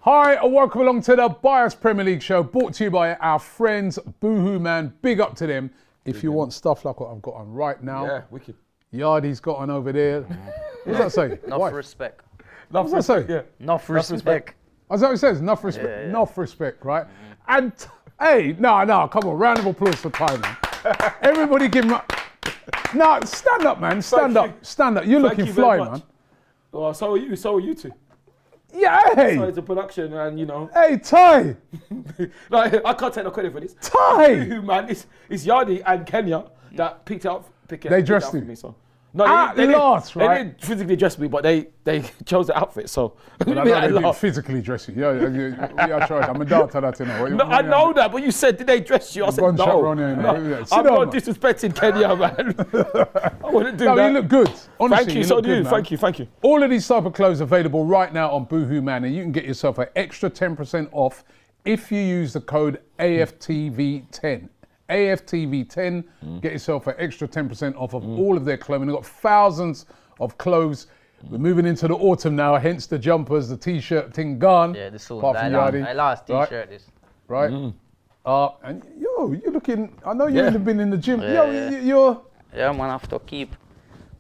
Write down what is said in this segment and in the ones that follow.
Hi and welcome along to the Bias Premier League show, brought to you by our friends Boohoo Man. Big up to them. If you want stuff like what I've got on right now. Yeah, wicked. Yardy's got on over there. What does that say? Enough respect. What does that say? Yeah. Enough respect. Is that what it says? Enough respect. Yeah. Enough respect, right? And hey, no, come on. Round of applause for Ty, man. Everybody give him No, stand up, man. Stand up. You're looking fly, man. Well, so are you. So are you two. Yeah, hey. So it's a production and, you know. Hey, Ty. Like, I can't take no credit for this. Ty. Man, it's Yardy and Kenya that picked it up. They dressed you. you. Me, so. No, At last, right? They didn't physically dress me, but they chose the outfit, so. Well, I know they didn't physically dress you. Yeah, I tried. I'm a dart to that, you know. No, I know that, but you said, did they dress you? I said, no. I'm not disrespecting Kenya, man. I wouldn't do that. No, you look good. Honestly, Thank you, so do you. Thank you. All of these type of clothes available right now on Boohoo Man, and you can get yourself an extra 10% off if you use the code AFTV10. AFTV10, get yourself an extra 10% off of all of their clothing. They've got thousands of clothes. We're moving into the autumn now, hence the jumpers, the t-shirt thing gone. Yeah, this one. I last t-shirt this. Right? And you're looking, I know you've been in the gym. Yeah, You're... Yeah, man, I have to keep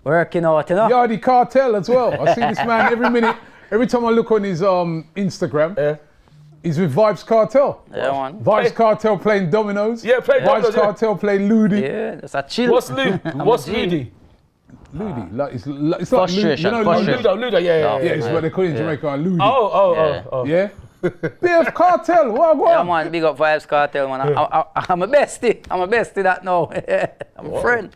working out, you know. Yardy Cartel as well. I see this man every minute. Every time I look on his Instagram, he's with Vibes Cartel. Yeah, man. Vibes Cartel playing dominoes. Yeah, playing dominoes. Vibes Cartel playing Ludi. Yeah, that's a chill. What's Ludi? Ludi. It's like Frustration. Ludo, yeah. Yeah, it's what they call it in Jamaica, Ludi. Oh. Yeah? BF Cartel, what? Yeah, man, big up Vibes Cartel, man. I'm a bestie. I'm a bestie that now. I'm a friend.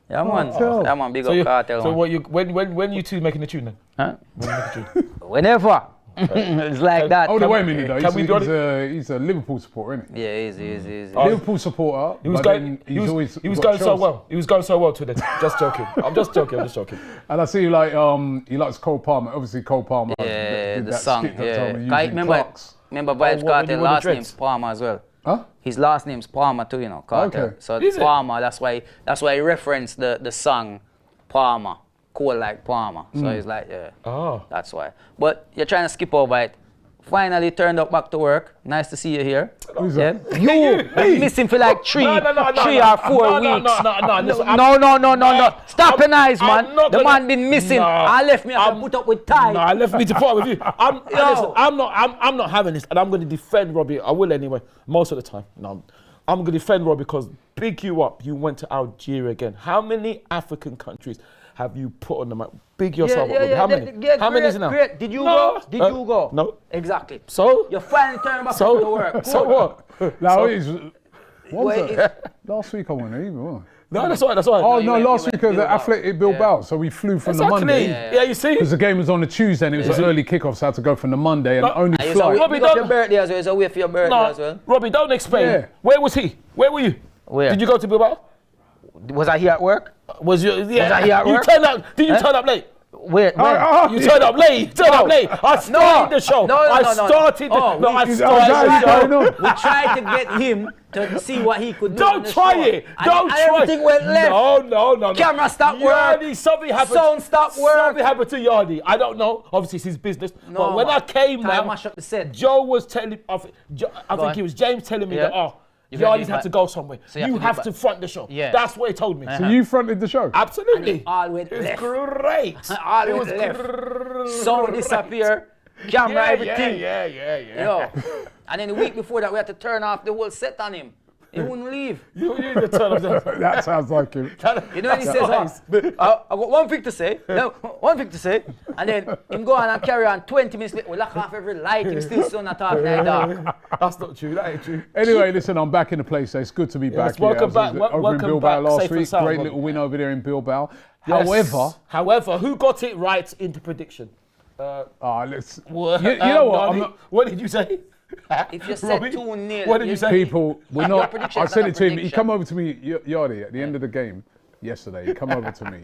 Yeah, man. Cartel. Yeah, man, big up Cartel, So man. when you two making the tune then? Huh? When you make the tune? Whenever. It's like that. Oh, wait a minute though. Can He's a Liverpool supporter, isn't he? Yeah, he's. Liverpool supporter. He was going so well. He was going so well today. Just joking. I'm just joking. And I see he likes Cole Palmer. Obviously Cole Palmer. Yeah, did the that song. skit that time Yeah. using Clarks. Remember Vibes Cartel last name's Palmer as well. Huh? His last name's Palmer too, you know, Cartel. Okay. So Is it? Palmer, that's why he referenced the song Palmer, cool like Palmer. So he's like, that's why. But you're trying to skip over it. Finally turned up back to work. Nice to see you here. Who's that? You been missing for like three or 4 weeks. No. Stop your eyes, man. not The gonna- man been missing. No. I left me to put up with Ty. No, I left me to part with you. Listen, I'm not having this, and I'm going to defend Robbie. I will anyway, most of the time. No, I'm going to defend Robbie because big you up. You went to Algeria again. How many African countries have you put on the map? Big yourself up, Robbie. How many? How many is it now? Great. Did you go? Did you go? No. Exactly. So? You finally turned back to work. So what? No, what was that? Last week I went even. What? No, that's right. Oh no, last week was the Athletic Bilbao, so we flew from the Monday. Yeah, you see? Because the game was on the Tuesday and it was an early kickoff, so I had to go from the Monday and only fly. Robbie, got your birthday as well. It's a way for your birthday as well. Robbie, don't explain. Yeah. Where was he? Where were you? Where? Did you go to Bilbao? Was I here at work? Was you? Yeah. Was I here at work? You turned up. Did you turn up late? Wait, You turned up late. I started the show. I started the show. We tried to get him to see what he could do. Don't try it. Don't try it. Everything went left. No. Camera stopped working. Yardy, something happened. Sound stopped working. Something happened to Yardy. I don't know. Obviously, it's his business. But when I came Time now, mash up the set. Joe was telling. I think it was James telling me that. Yardy's had to go somewhere. So you have to front the show. Yeah. That's what he told me. So you fronted the show? Absolutely. All went It was left. great. All went left. Sound disappear. Camera, everything. Yeah. Yo. And then the week before that, we had to turn off the whole set on him. He wouldn't leave. You need to turn off the... That sounds like him. You know when he says, I got one thing to say, and then him go on and carry on 20 minutes later, we lock off every light, him still not talking like that. That's not true, that ain't true. Anyway, listen, I'm back in the place, so it's good to be back here. Welcome back. Over in Bilbao last safe and week. sound, Great Robbie. little win over there in Bilbao. Yes. However, who got it right into prediction? Let's... You know what? What did you say? If you said Robbie, 2-0, what did you say? People, we're not... prediction I is said not it a to him. He prediction. come over to me, Yardy, at the end of the game yesterday. He come over to me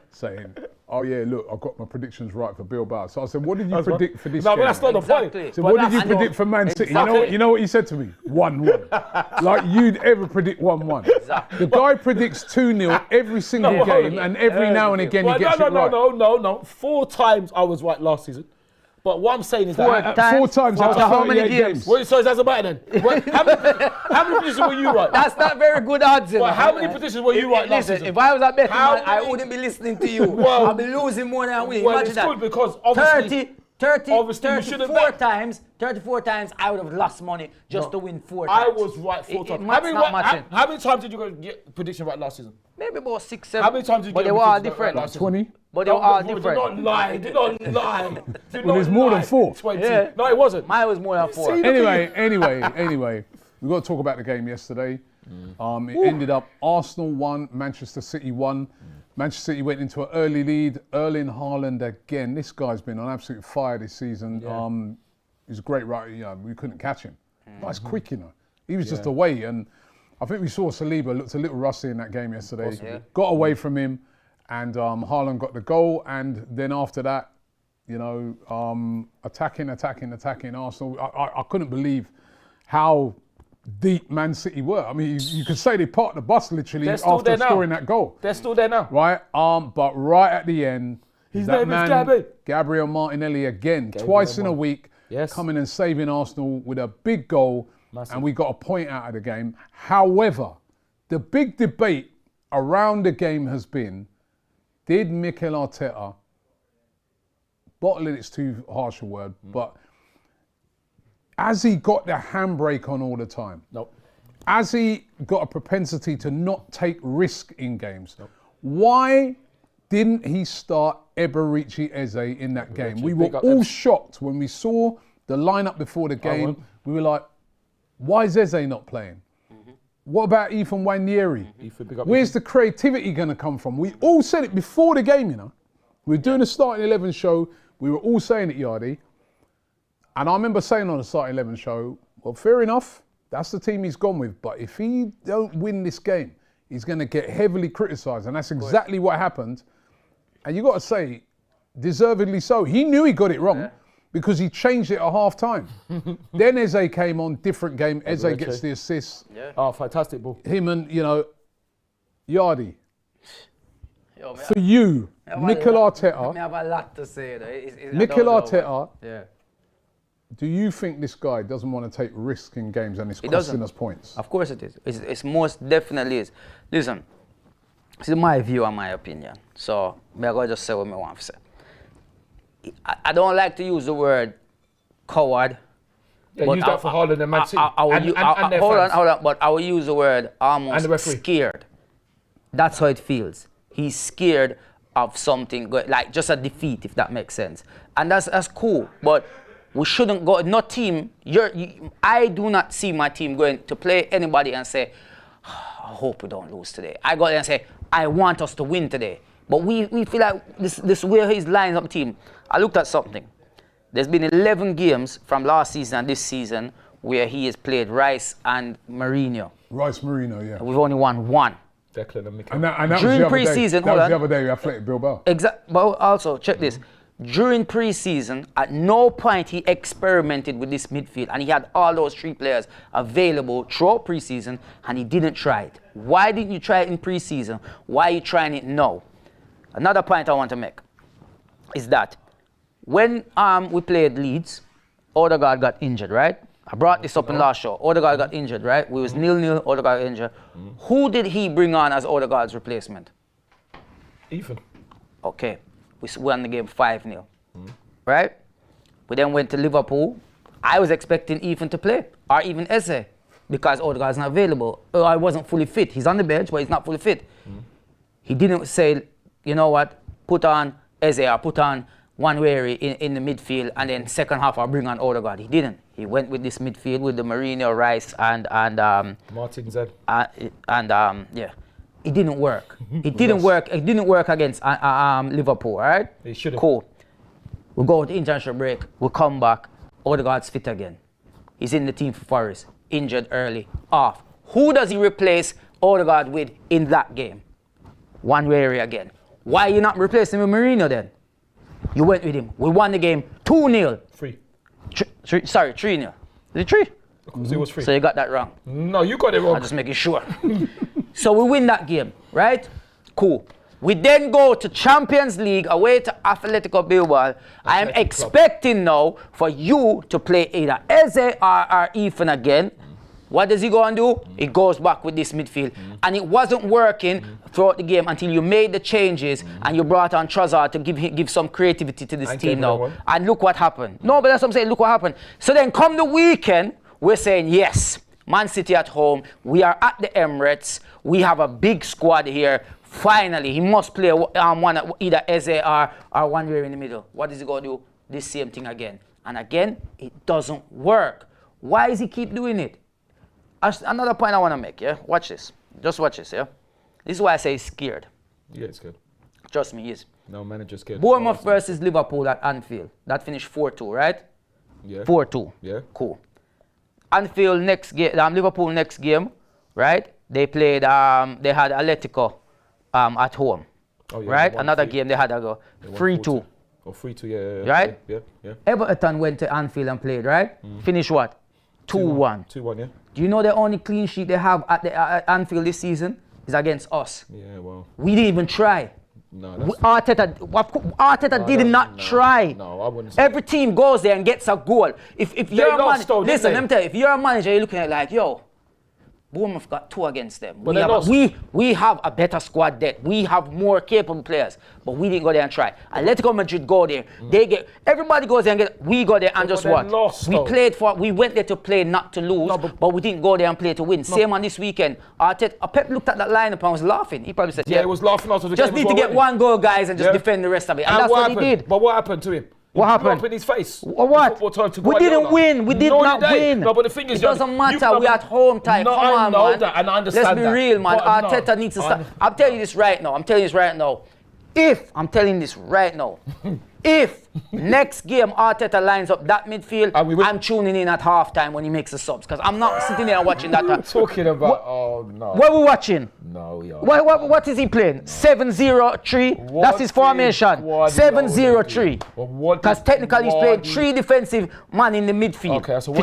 saying, oh yeah, look, I've got my predictions right for Bilbao. So I said, what did you predict for this game? No, but that's not the point. Exactly. So what did you predict for Man City? You know what he said to me? 1-1. Like you'd ever predict 1-1. Exactly. The guy predicts 2-0 every single game, and every now and again he gets it right. No. 4 times I was right last season. But what I'm saying is Four that... times. 4 times Out after of how many 38 games? Well, so it doesn't matter then. How many positions were you right? That's not very good odds. Well, how many positions were you right last Listen, season? if I was a betting How man, I many- wouldn't be listening to you. Well- I'll be losing more than I win. Well, Imagine it's that. good because obviously... 34 times I would have lost money just to win 4 times. I was right 4 times. How many times did you get prediction right last season? Maybe about 6, 7. How many times did you But get they were all predictions right different. last season? 20. But they were all Do different. not lie. Do not lie. Well, there's more than 4. 20. Yeah. No, it wasn't. Mine was more than 4. See? Anyway, we've got to talk about the game yesterday. It ended up Arsenal 1, Manchester City 1. Manchester City went into an early lead. Erling Haaland again. This guy's been on absolute fire this season. He's a great writer. You know, we couldn't catch him. But he's quick, you know. He was just away, and I think we saw Saliba looked a little rusty in that game yesterday. Yeah. Got away from him, and Haaland got the goal. And then after that, you know, attacking Arsenal. I couldn't believe how deep Man City were. I mean, you could say they parked the bus literally after scoring that goal. They're still there now. Right? But right at the end, His that name is man, Gabby. Gabriel Martinelli again, twice in a week, Yes. coming and saving Arsenal with a big goal, and we got a point out of the game. However, the big debate around the game has been, did Mikel Arteta, bottling it's too harsh a word, but has he got the handbrake on all the time? Nope. Has he got a propensity to not take risk in games? Nope. Why didn't he start Eberechi Eze in that game? We were all shocked when we saw the lineup before the game. We were like, why is Eze not playing? What about Ethan Wanieri? Where's the creativity going to come from? We all said it before the game, you know. We were doing a starting 11 show. We were all saying it, Yardy. And I remember saying on the starting 11 show, well, fair enough. That's the team he's gone with. But if he don't win this game, he's going to get heavily criticised. And that's exactly what happened. And you got to say, deservedly so. He knew he got it wrong because he changed it at half time. Then Eze came on, different game. Eze gets the assist. Yeah. Oh, fantastic ball. Him and, you know, Yardy. For you, Mikel Arteta. I have a lot to say though. Mikel Arteta. Yeah. Do you think this guy doesn't want to take risk in games and it's costing us points? Of course it is. It's most definitely is. Listen, this is my view and my opinion. So I'm going to just say what I want to say. I don't like to use the word coward. Yeah, use that for Haaland and Man City. Hold on. But I will use the word almost scared. That's how it feels. He's scared of something, like just a defeat, if that makes sense. And that's cool. But we shouldn't go, no team, I do not see my team going to play anybody and say, I hope we don't lose today. I go there and say, I want us to win today. But we feel like this way he's lining up the team. I looked at something. There's been 11 games from last season and this season where he has played Rice and Mourinho. Rice, Mourinho, yeah. We've only won 1. Declan and Mikel. And that During was the pre-season, that was the other day we Athletic Bilbao. Exactly. But also, check this. During pre-season, at no point he experimented with this midfield, and he had all those 3 players available throughout pre-season, and he didn't try it. Why didn't you try it in pre-season? Why are you trying it now? Another point I want to make is that when we played Leeds, Odegaard got injured, right? I brought this up in last show. Odegaard got injured, right? We was 0-0, Odegaard got injured. Who did he bring on as Odegaard's replacement? Ethan. Okay. We won the game 5-0, right? We then went to Liverpool. I was expecting Ethan to play, or even Eze, because Odegaard's not available. I wasn't fully fit. He's on the bench, but he's not fully fit. He didn't say, you know what, put on Eze or put on Nwaneri in the midfield, and then second half I'll bring on Odegaard. He didn't. He went with this midfield with the Mourinho, Rice, and Martin Zed. Yeah. It didn't work. It didn't work. It didn't work against Liverpool, all right? It should have. Cool. We go to international break. We come back. Odegaard's fit again. He's in the team for Forest. Injured early. Off. Who does he replace Odegaard with in that game? Nwaneri again. Why are you not replacing him with Mourinho then? You went with him. We won the game 2-0. 3. 3-0. Is it 3? It was 3. So you got that wrong. No, you got it wrong. I'm just making sure. So we win that game, right? Cool. We then go to Champions League away to Atletico Bilbao. I am expecting now for you to play either Eze or Ethan again. What does he go and do? He goes back with this midfield. And it wasn't working throughout the game until you made the changes and you brought on Trossard to give some creativity to this team now. And look what happened. No, but that's what I'm saying. Look what happened. So then come the weekend, we're saying, yes, Man City at home. We are at the Emirates. We have a big squad here. Finally, he must play one, either Eze or one way in the middle. What is he going to do? This same thing again. And again, it doesn't work. Why does he keep doing it? Another point I want to make, yeah? Watch this. Just watch this, yeah? This is why I say he's scared. Yeah, it's good. Trust me, he is. No, manager's scared. Bournemouth versus Liverpool at Anfield. That finished 4-2, right? Yeah. 4-2. Yeah. Cool. Anfield next game, Liverpool next game, right? They played, they had Atletico at home, right? Another game they had a go 3-2. Or 3-2, yeah. Right? Yeah. Everton went to Anfield and played, right? Finished what? 2-1. 2-1, yeah. Do you know the only clean sheet they have at the Anfield this season is against us? Yeah, well. We didn't even try. No, Arteta did not try. No, I wouldn't say Every team goes there and gets a goal. If you're a manager, though, listen, let me tell you, if you're a manager, you're looking at it like, yo, Bournemouth got 2 against them. But we have a better squad depth. We have more capable players, but we didn't go there and try. Atletico Madrid go there. Everybody goes there and we go there and just what? We went there to play, not to lose, but we didn't go there and play to win. Same on this weekend. Pep looked at that lineup and was laughing. He probably said, yeah, he was laughing after the just game. Just need to get one goal, guys, and just defend the rest of it. And that's what he did. But what happened to him? What happened? Up in his face. What? We didn't win. We did not win. No, but the thing is, it doesn't matter. We're at home time. No, Come on, I know man. that, and I understand that. Let's be real, man. Arteta needs to start. I'm telling you this right now. If next game Arteta lines up that midfield, I'm tuning in at halftime when he makes the subs, because I'm not sitting there and watching that. What are you talking about? Oh no. What are we watching? No, yeah. What is he playing? 7-0-3. That's his formation. 7-0-3. Because technically he's playing 3 defensive man in the midfield. Okay, so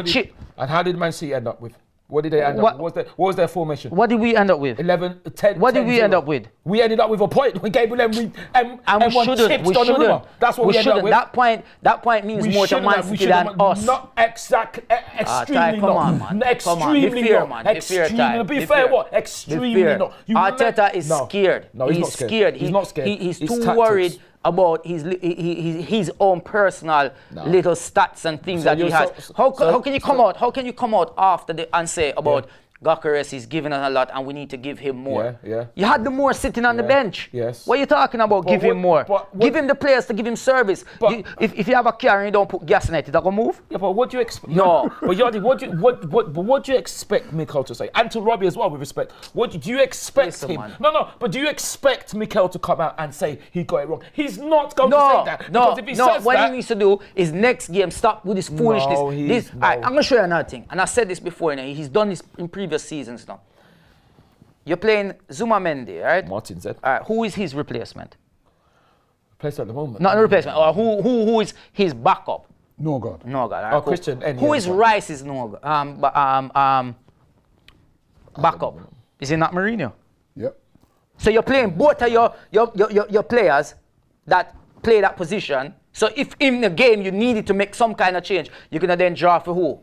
and how did Man City end up with? What did they end up with? What was their formation? What did we end up with? 11, 10. What did we end up with? We ended up with a point. We gave them and we shouldn't. We shouldn't. That's what we ended up with. That point means more to Man City than us. Not extremely come on, man. Extremely not. Extremely. Be fair, what? Extremely not. Arteta is scared. No, he's not scared. He's not scared. He's too worried about his own personal little stats and things that he has. How can you come out? How can you come out after and say about Gyökeres is giving us a lot and we need to give him more? Yeah. You had the more sitting on the bench. Yes. What are you talking about? Give him more. Give him the players to give him service. If you have a car and you don't put gas in it, it'll move. Yeah, but what do you expect? No. But Yardi, what do you expect Mikel to say? And to Robbie as well, with respect. What do you expect him? Man. No. But do you expect Mikel to come out and say he got it wrong? He's not going to say that. Because if he says what that, he needs to do is next game stop with this foolishness. I'm going to show you another thing. And I said this before. He's done this in previous seasons now. You're playing Zuma Mendy, right? Martin said. Who is his replacement? Plays at the moment. Not a replacement. Or who is his backup? Norgard. Right, cool. Christian. Who is Rice's backup? Is it not Mourinho? Yep. So you're playing both of your players that play that position. So if in the game you needed to make some kind of change, you're gonna then draw for who?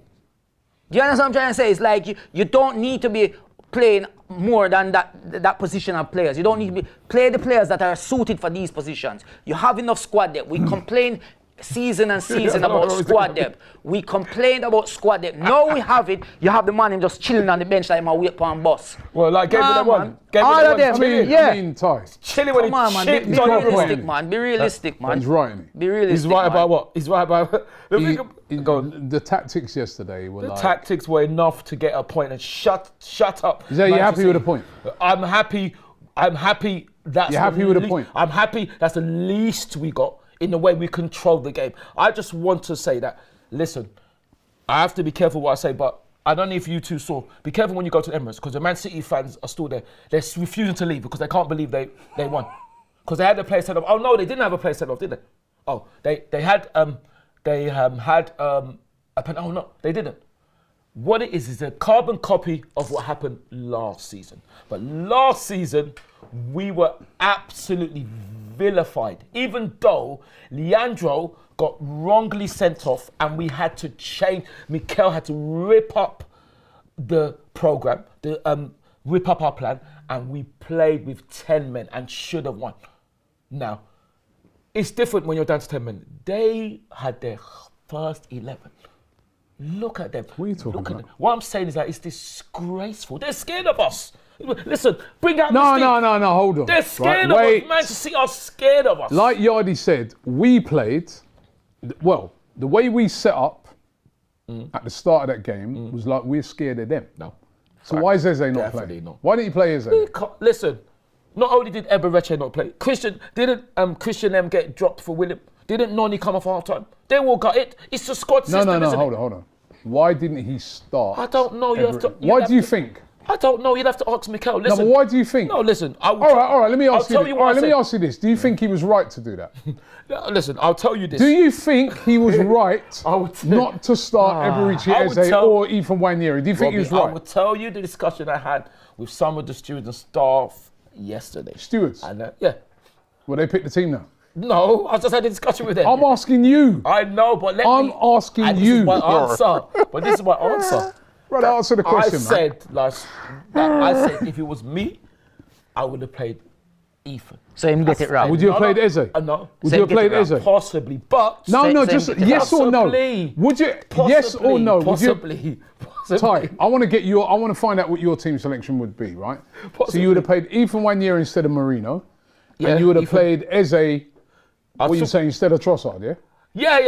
Do you understand what I'm trying to say? It's like you don't need to be playing more than that position of players. You don't need to play the players that are suited for these positions. You have enough squad depth. We complain season about squad depth. We complained about squad depth. Now we have it. You have the man just chilling on the bench like my wait on bus. Well, like gave them one. All of them. I mean, Ty. Chilling when Be realistic, man. Be realistic, man. He's right, isn't he? Be realistic. He's right about what? He's right about the tactics yesterday were the tactics were enough to get a point and shut up. Is that you happy with a point? I'm happy. That's you're happy with a point? I'm happy. That's the least we got in the way we controlled the game. I just want to say that, listen, I have to be careful what I say, but I don't know if you two saw. Be careful when you go to Emirates, because the Man City fans are still there. They're refusing to leave because they can't believe they won. Because they had a player set up. Oh no, they didn't have a player set up, did they? Oh, they had a pen. Oh no, they didn't. what it is a carbon copy of what happened last season. But last season, we were absolutely vilified, even though Leandro got wrongly sent off and we had to change. Mikel had to rip up the program, rip up our plan, and we played with 10 men and should have won. Now, it's different when you're down to 10 men. They had their first 11. Look at them. What are you talking about? What I'm saying is that it's disgraceful. They're scared of us. Listen, bring out No, Mystique. no, hold on. They're scared of us. Manchester City are scared of us. Like Yardi said, we played, well, the way we set up at the start of that game was like we're scared of them. No. So why is Eze not Definitely playing? not. Why didn't he play Eze? Listen, not only did Eberechi not play, didn't Christian M get dropped for William? Didn't Noni come off half time? They all got it. It's the squad system, No, isn't hold it? on. Why didn't he start? I don't know. Why do you think? I don't know. You'd have to ask Mikel. Listen. No, but why do you think? No, listen. All right. Let me ask you this. Let me ask you this. Do you think he was right to do that? Listen, I'll tell you this. Do you think he was right I would say- not to start Eberechi I would Eze tell- or Ethan Wanyeri? Do you think he was Robbie, I right? will tell you the discussion I had with some of the stewards and staff yesterday. Stewards? And yeah. Will they pick the team now? No, I just had a discussion with them. I'm asking you. I know, but I'm asking and you. This is my answer. But this is my answer. Right, answer the question, I said if it was me, I would have played Ethan. So him get it right. Would you have played Eze? No. Would you have played Eze? Possibly, but No, Same just thing. yes or no. Possibly. Would you? Yes or no? Would you? Possibly. Ty, I want to find out what your team selection would be, right? So Possibly. you would have played Ethan Wanyeri instead of Marino, Yeah, and you would have Ethan. played Eze. What are you saying, instead of Trossard? Yeah.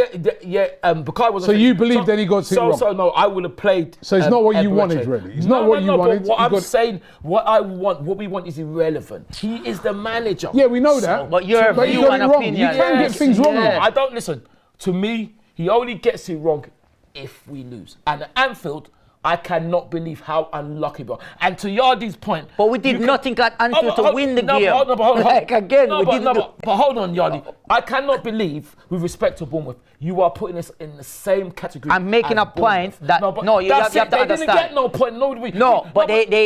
Yeah. Bukai was. So you believe then he got it wrong? So no, I would have played. So it's not what you Eberechi. wanted, really. It's not what you wanted. But what You I'm got- saying, what we want is irrelevant. He is the manager. Yeah, we know that. But your But you view got and it wrong. opinion. You can get things wrong. Yeah. I don't listen. To me, he only gets it wrong if we lose. And at Anfield, I cannot believe how unlucky we are. And to Yardi's point, But we did nothing at Anfield to win the game. But hold on. Like, again, we didn't do- But hold on, Yardi. I cannot believe, with respect to Bournemouth, you are putting us in the same category. I'm making as a point Bournemouth. that you have to They didn't understand. get no point.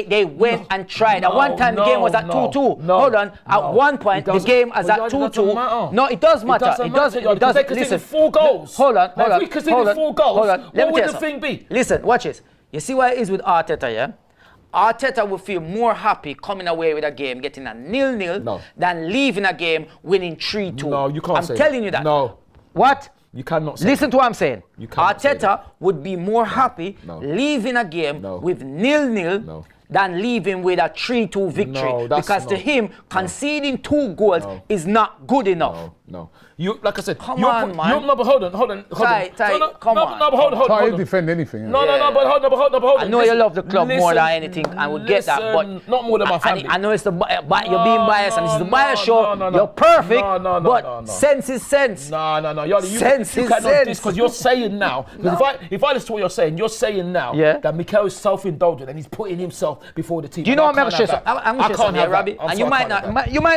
They went and tried. At one time, the game was at 2-2. Hold on. At one point, the game was at 2-2. No, it does matter. It does. They Listen. conceded 4 goals. Hold on. If we conceded 4 goals, hold on. what would the thing be? Listen, watch this. You see what it is with Arteta, yeah? Arteta will feel more happy coming away with a game, getting a 0-0, than leaving a game winning 3-2. No, you can't say I'm telling you that. No. What? You cannot say Listen to what I'm saying. You cannot say Arteta would be more happy leaving a game with 0-0 than leaving with a 3-2 victory. No, that's because to him, conceding 2 goals is not good enough. No. You, like I said, Come on, man. No, but hold on. Ty, come on. No, but hold Ty, on. he'll defend anything. No, but hold on. I know you love the club more than anything, and we get that, but not more than my family. I know it's you're being biased, and this is the bias show. You're perfect, but sense is sense. No. Sense you is cannot sense. because you're saying now. Because if I listen to what you're saying now that Mikel is self-indulgent and he's putting himself before the team. Do you know what I'm going to say? I'm going to say something, Robbie, and you might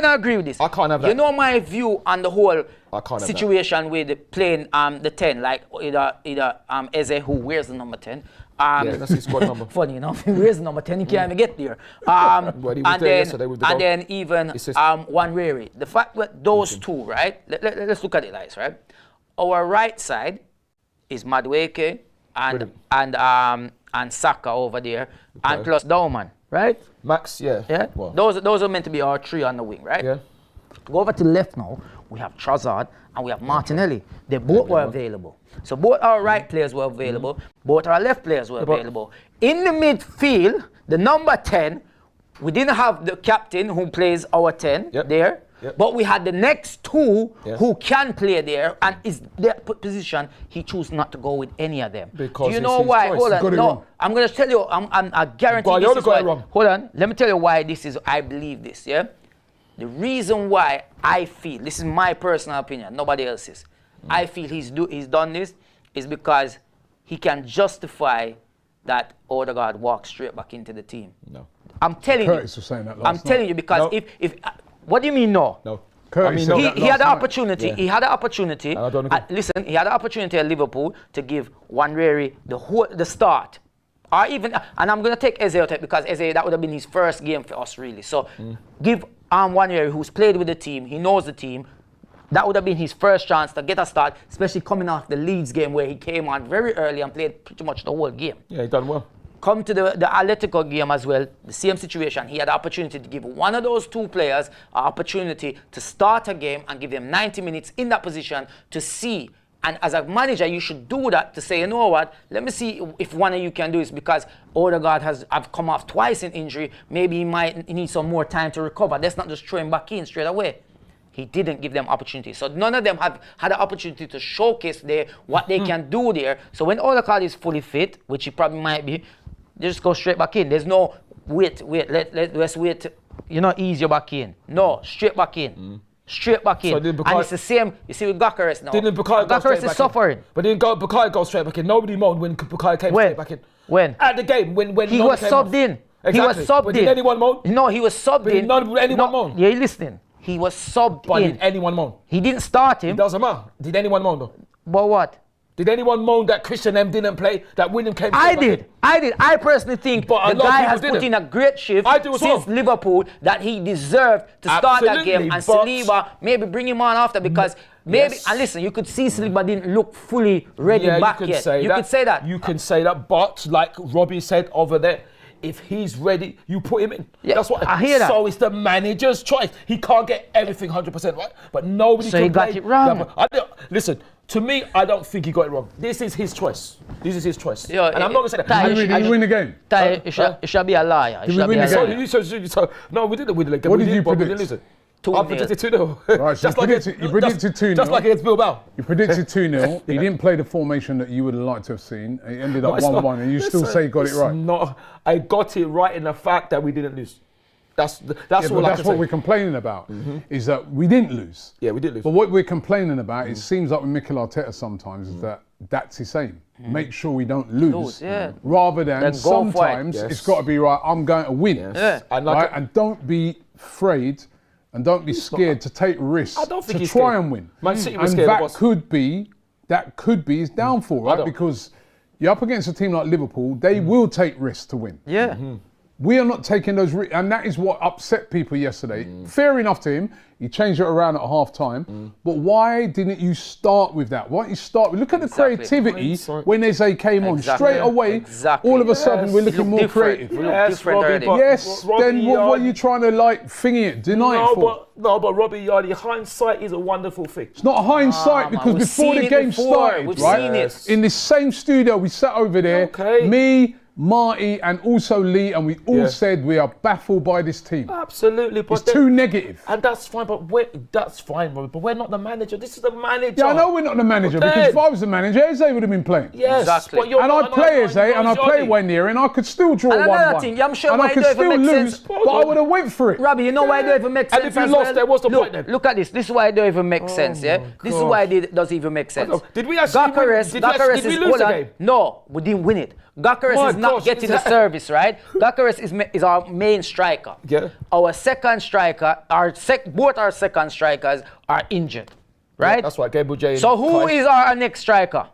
not agree with this. I can't have that. You know my view on the whole can't have situation with playing the 10, like either Eze, who wears the number 10. Yeah, that's his squad number. Funny enough, he wears the number 10, he can't even get there. Well, he was there yesterday with the goal. And then even Wanreri. The fact that those two, right? Let's look at it like this, right? Our right side is Madueke and Saka over there, and plus Dauman, right? Max, yeah. Well, those are meant to be our 3 on the wing, right? Yeah. Go over to the left now. We have Trossard and we have Martinelli. They both were available. So both our right players were available. Both our left players were available. In the midfield, the number 10, we didn't have the captain who plays our 10 there. Yep. But we had the next 2 who can play there, and is their position. He chose not to go with any of them. Because do you know why? Hold on. No, I'm going to tell you. I guarantee this is why. Hold on. Let me tell you why this is. I believe this. Yeah. The reason why I feel, this is my personal opinion, nobody else's, I feel he's done this is because he can justify that Odegaard walks straight back into the team. No. I'm telling Curtis you. was saying that last I'm telling you because if what do you mean no? No. Curtis He had the opportunity. Yeah. He had the opportunity. I don't agree. Listen, he had the opportunity at Liverpool to give Wanreri the start. or even, and I'm going to take Eze out because Eze, that would have been his first game for us, really. So give Waneri, who's played with the team, he knows the team, that would have been his first chance to get a start, especially coming off the Leeds game where he came on very early and played pretty much the whole game. Yeah, he done well. Come to the Atletico game as well, the same situation. He had the opportunity to give one of those two players an opportunity to start a game and give them 90 minutes in that position to see. And as a manager, you should do that to say, you know what, let me see if one of you can do this, because Odegaard I've come off twice in injury. Maybe he might need some more time to recover. Let's not just throw him back in straight away. He didn't give them opportunity. So none of them have had the opportunity to showcase what they can do there. So when Odegaard is fully fit, which he probably might be, they just go straight back in. There's no, let's wait, ease your back in. No, straight back in. Straight back in. So and it's the same, you see with Gyökeres now. Didn't Bukayo go straight is back suffering. In? But didn't Bukayo go straight back in? Nobody moaned when Bukayo came straight back in. When? At the game, when he was subbed in. Exactly. He was subbed in. Did anyone moan? No, he was subbed in. Did anyone moan? Yeah, you're listening. He was subbed but in. Did anyone moan? He didn't start him. It doesn't matter. Did anyone moan though? But what? Did anyone moan that Christian M didn't play, that William came I did. I personally think the guy has put in a great shift since Liverpool that he deserved to start that game. And Saliba, maybe bring him on after because maybe, and listen, you could see Saliba didn't look fully ready back yet. You could say that. You can say that, but like Robbie said over there, if he's ready, you put him in. Yeah, that's what I hear that. So it's the manager's choice. He can't get everything 100% right, but nobody can he got it wrong. Listen, to me, I don't think he got it wrong. This is his choice. This is his choice. Yo, and I'm not going to say that. Did you win the game? It should be a liar. Did we win the game? No, we didn't win the game. What did you predict? I predicted 2-0. Right, so you predicted 2-0. Just like against Bilbao. You predicted 2-0. He didn't play the formation that you would have liked to have seen. It ended up 1-1, and you still say you got it right. I got it right in the fact that we didn't lose. That's what we're complaining about, is that we didn't lose. Yeah, we did lose. But what we're complaining about, it seems like with Mikel Arteta sometimes, is that's his aim. Make sure we don't lose. Rather than sometimes it's got to be right, I'm going to win. Yes. And don't be afraid and don't be scared to take risks to try and win. Man City and was scared that could be his downfall, right? Because you're up against a team like Liverpool, they will take risks to win. Yeah. We are not taking those risks, and that is what upset people yesterday. Fair enough to him, he changed it around at half time, but why didn't you start with that? Why don't you start with, look at the creativity when Eze came on, straight away, all of a sudden we're looking more creative. Yes, Robbie, then what were you trying to thingy it, deny it for? But Robbie Yardy, hindsight is a wonderful thing. It's not hindsight because before the game started, right? In this same studio, we sat over there, me, Marty and also Lee, and we all said we are baffled by this team. Absolutely, but it's too negative. And that's fine, but that's fine, Robbie. But we're not the manager. This is the manager. Yeah, I know we're not the manager because if I was the manager, Eze would have been playing. Yes, exactly. And I'd play Eze and I'd play Waneri and I could still draw 1-1. I'm sure and I could still lose, but I would have went for it. Robbie, you know why it don't even make sense? And if you lost, there was the point then. Look at this. This is why it don't even make sense. Yeah, this is why it doesn't even make sense. Did we actually? Gyökeres is lose the game? No, we didn't win it. Gyökeres is not getting the service, right? Gyökeres is our main striker. Yeah. Our second striker, both our second strikers are injured, right? Yeah, that's right, Gabriel J. So who is our next striker?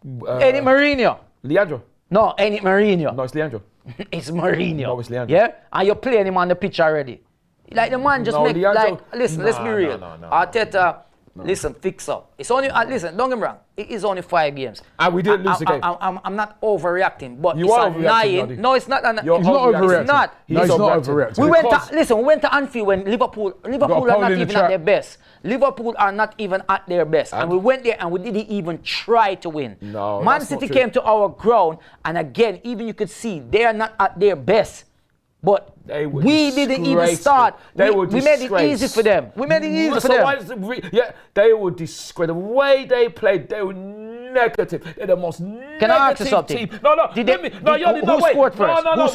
Eddie Mourinho. Leandro. No, Eddie Mourinho. No, it's Leandro. It's Mourinho. No, it's Leandro. Yeah? And you're playing him on the pitch already. Like the man just listen, let's be real. Arteta, listen, fix up. It's only, listen, don't get me wrong. It is only 5 games. And we didn't lose the game. I'm not overreacting, but you are overreacting. No, it's not. He's not overreacting. It's not. No, he's not overreacting. We went to Anfield when Liverpool are not even at their best. Liverpool are not even at their best. And we went there and we didn't even try to win. No, Man City came to our ground, and again, even you could see they are not at their best. But we didn't even start. We made it easy for them. We made it easy for them. They were disgraced. The way they played, they were negative. They're the most negative Can I ask you something? team. No, Who scored first? Who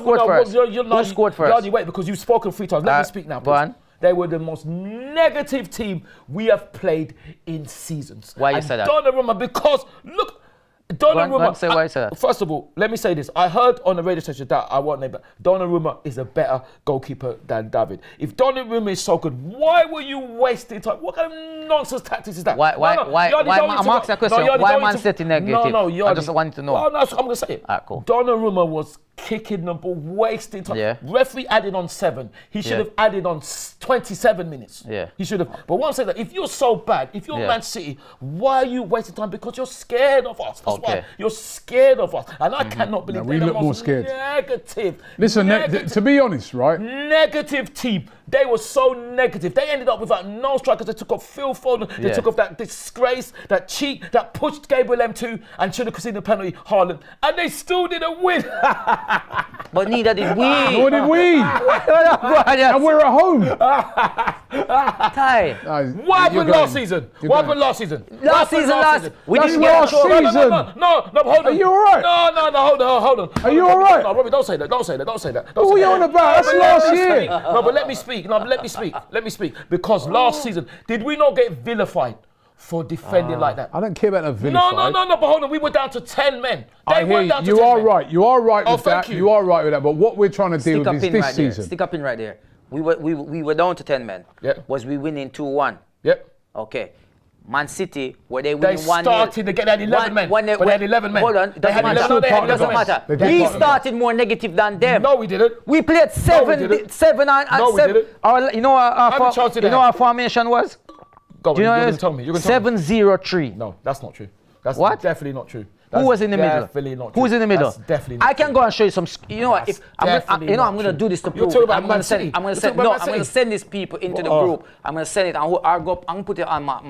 scored first? Yardy, wait, because you've spoken 3 times. Let me speak now, please. Go on. They were the most negative team we have played in seasons. Why you say that? Don't remember, because look, Donnarumma. First of all, let me say this. I heard on the radio station that I won't name it. Donnarumma is a better goalkeeper than David. If Donnarumma is so good, why were you wasting time? What kind of nonsense tactics is that? Why? I'm asking a question. Why Man City negative? I just wanted to know. Well, no, I'm going to say it. Cool. Donnarumma was kicking the ball, wasting time. Yeah. Referee added on 7. He should have added on 27 minutes. Yeah. He should have. But what I'm saying that if you're so bad, if you're Man City, why are you wasting time? Because you're scared of us. That's why. You're scared of us. And I cannot believe we they're look the more most scared. negative. Listen, to be honest, right? Negative team. They were so negative. They ended up without no strikers. They took off Phil Foden. They took off that disgrace, that cheat, that pushed Gabriel M2 and should have conceded a penalty, Haaland. And they still didn't win. But neither did we. Nor did we. And we're at home. Ty. What happened last season? What happened last season? Last season. We That's didn't get last season. No, hold on. Are you all right? No, hold on. Are you all right? No, Robbie, don't say that. Don't say that. What are you on about? That's last year. No, but let me speak. Let me speak. Because last season, did we not get vilified for defending like that? I don't care about the vilified. No, but hold on. We were down to 10 men. I hear you. You are right. You are right with that. You are right with that. But what we're trying to deal with is this season. Stick up in right there. We were down to 10 men. Yeah. Was we winning 2-1? Yep. Okay. Man City, were they winning 1-0? They started to get that 11 men. But they had 11 men. Hold on. They had 11 men. It doesn't matter. We started more negative than them. No, we didn't. We played 7 and 7. We didn't. You know our formation was? Go on, you're going to tell me. 7-0-3. No, that's not true. That's What? definitely not true. Who was in the middle? Definitely not true. Who's in the middle? That's definitely not I can true. go and show you some. You know what? That's If I'm going to do this to prove. talking about I'm going Man City. to send send these people into the group. I'm going to send it. I'll go up and put it on my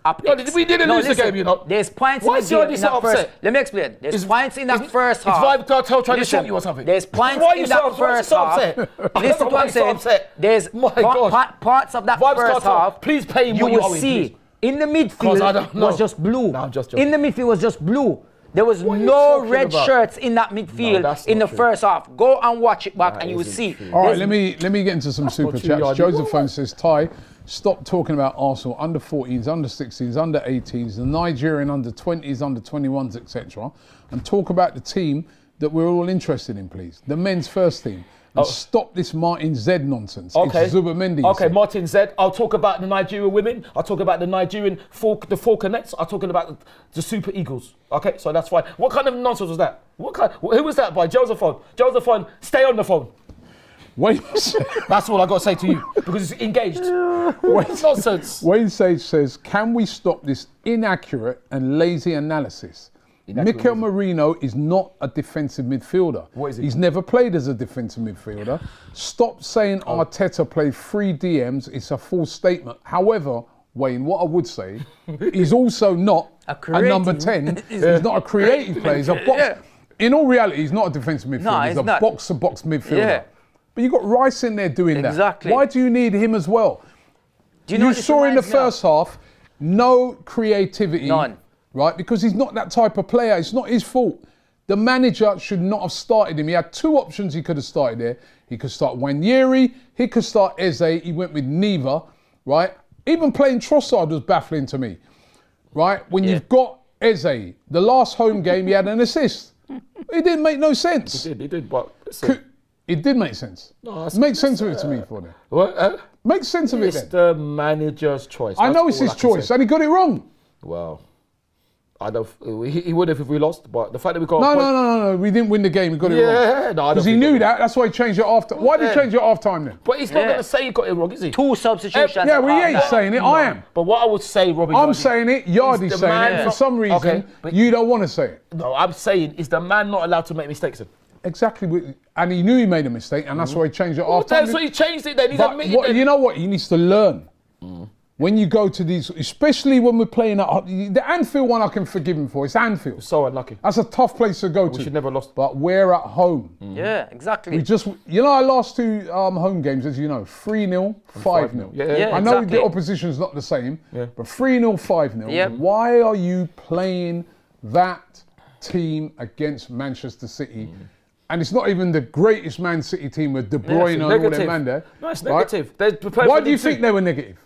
app. We didn't lose the game, you know. There's points Why in is the you game already in so that first. upset? Let me explain. There's points in that first half. Is Vibe Cartel trying to Listen, shoot you or something? There's points Why are in you that first so half. upset? Listen to what I'm saying. There's parts of that Vibes first Cartel, half. please pay him You what you will owe him, see. please. In the I don't midfield know. was just blue. No, I'm just joking. In the midfield was just blue. There was What are you no talking red about? shirts in that No, midfield that's in not the true. first half. Go and watch it back That and you will isn't see. true. All right, let me get into some super not true, chats. Yardy. Josephine says, Ty, stop talking about Arsenal under 14s, under 16s, under 18s, the Nigerian under 20s, under 21s, etc. And talk about the team that we're all interested in, please. The men's first team. And stop this Martin Z nonsense. Okay. It's Zubamendi. Okay, Martin Z. I'll talk about the Nigerian women. I'll talk about the Nigerian the Falconets. I'll talk about the Super Eagles. Okay, so that's fine. What kind of nonsense was that? Who was that by? Josephine. Josephine, stay on the phone. Wayne, That's all I got to say to you because it's engaged. It's nonsense. Wayne Sage says, can we stop this inaccurate and lazy analysis? Mikel Merino is not a defensive midfielder. What is he? He's never played as a defensive midfielder. Stop saying Arteta played 3 DMs. It's a false statement. However, Wayne, what I would say, he's also not a number 10. He's not a creative player. He's a box. Yeah. In all reality, he's not a defensive midfielder. No, he's a not. box-to-box midfielder. Yeah. But you've got Rice in there doing that. Exactly. Why do you need him as well? Do you know You saw in the first half, no creativity. None. Right? Because he's not that type of player. It's not his fault. The manager should not have started him. He had 2 options he could have started there. He could start Wanyeri. He could start Eze. He went with Neva. Right? Even playing Trossard was baffling to me. Right? When you've got Eze, the last home game, he had an assist. It didn't make no sense. He did, but... It did make sense. No, make sense of it to me for them. What? Make sense of it It's then. the manager's choice. I know it's all his I can choice, say. and he got it wrong. Well, I don't. He would have if we lost, but the fact that we got No. We didn't win the game. He got it wrong. Yeah, no, I don't Because he think knew so. that. That's why he changed it after. Why did he change it half time then? But he's not Yeah. going to say he got it wrong, is he? 2 substitutions. Yeah, well, he at ain't half-time. saying it. I am. But what I would say, Robbie, I'm Yardy, saying it. is Yardy's the saying man it. For from- some reason, Okay, but- you don't want to say it. No, I'm saying, is the man not allowed to make mistakes? Then? Exactly. And he knew he made a mistake, and that's why he changed it Well, half time. that's why he changed it then. He's But admitted it. you know what? He needs to learn. When you go to these, especially when we're playing at the Anfield one, I can forgive him for. It's Anfield. So unlucky. That's a tough place to go to. We should never lost. But we're at home. Yeah, exactly. We just, our last 2 home games, as you know, 3-0, 5-0. Yeah, I know exactly. the opposition's not the same, but 3-0, 5-0. Yep. Why are you playing that team against Manchester City? And it's not even the greatest Man City team with De Bruyne and all them man there. No, it's right? negative. They're prepared Why for do you League think Two. they were negative?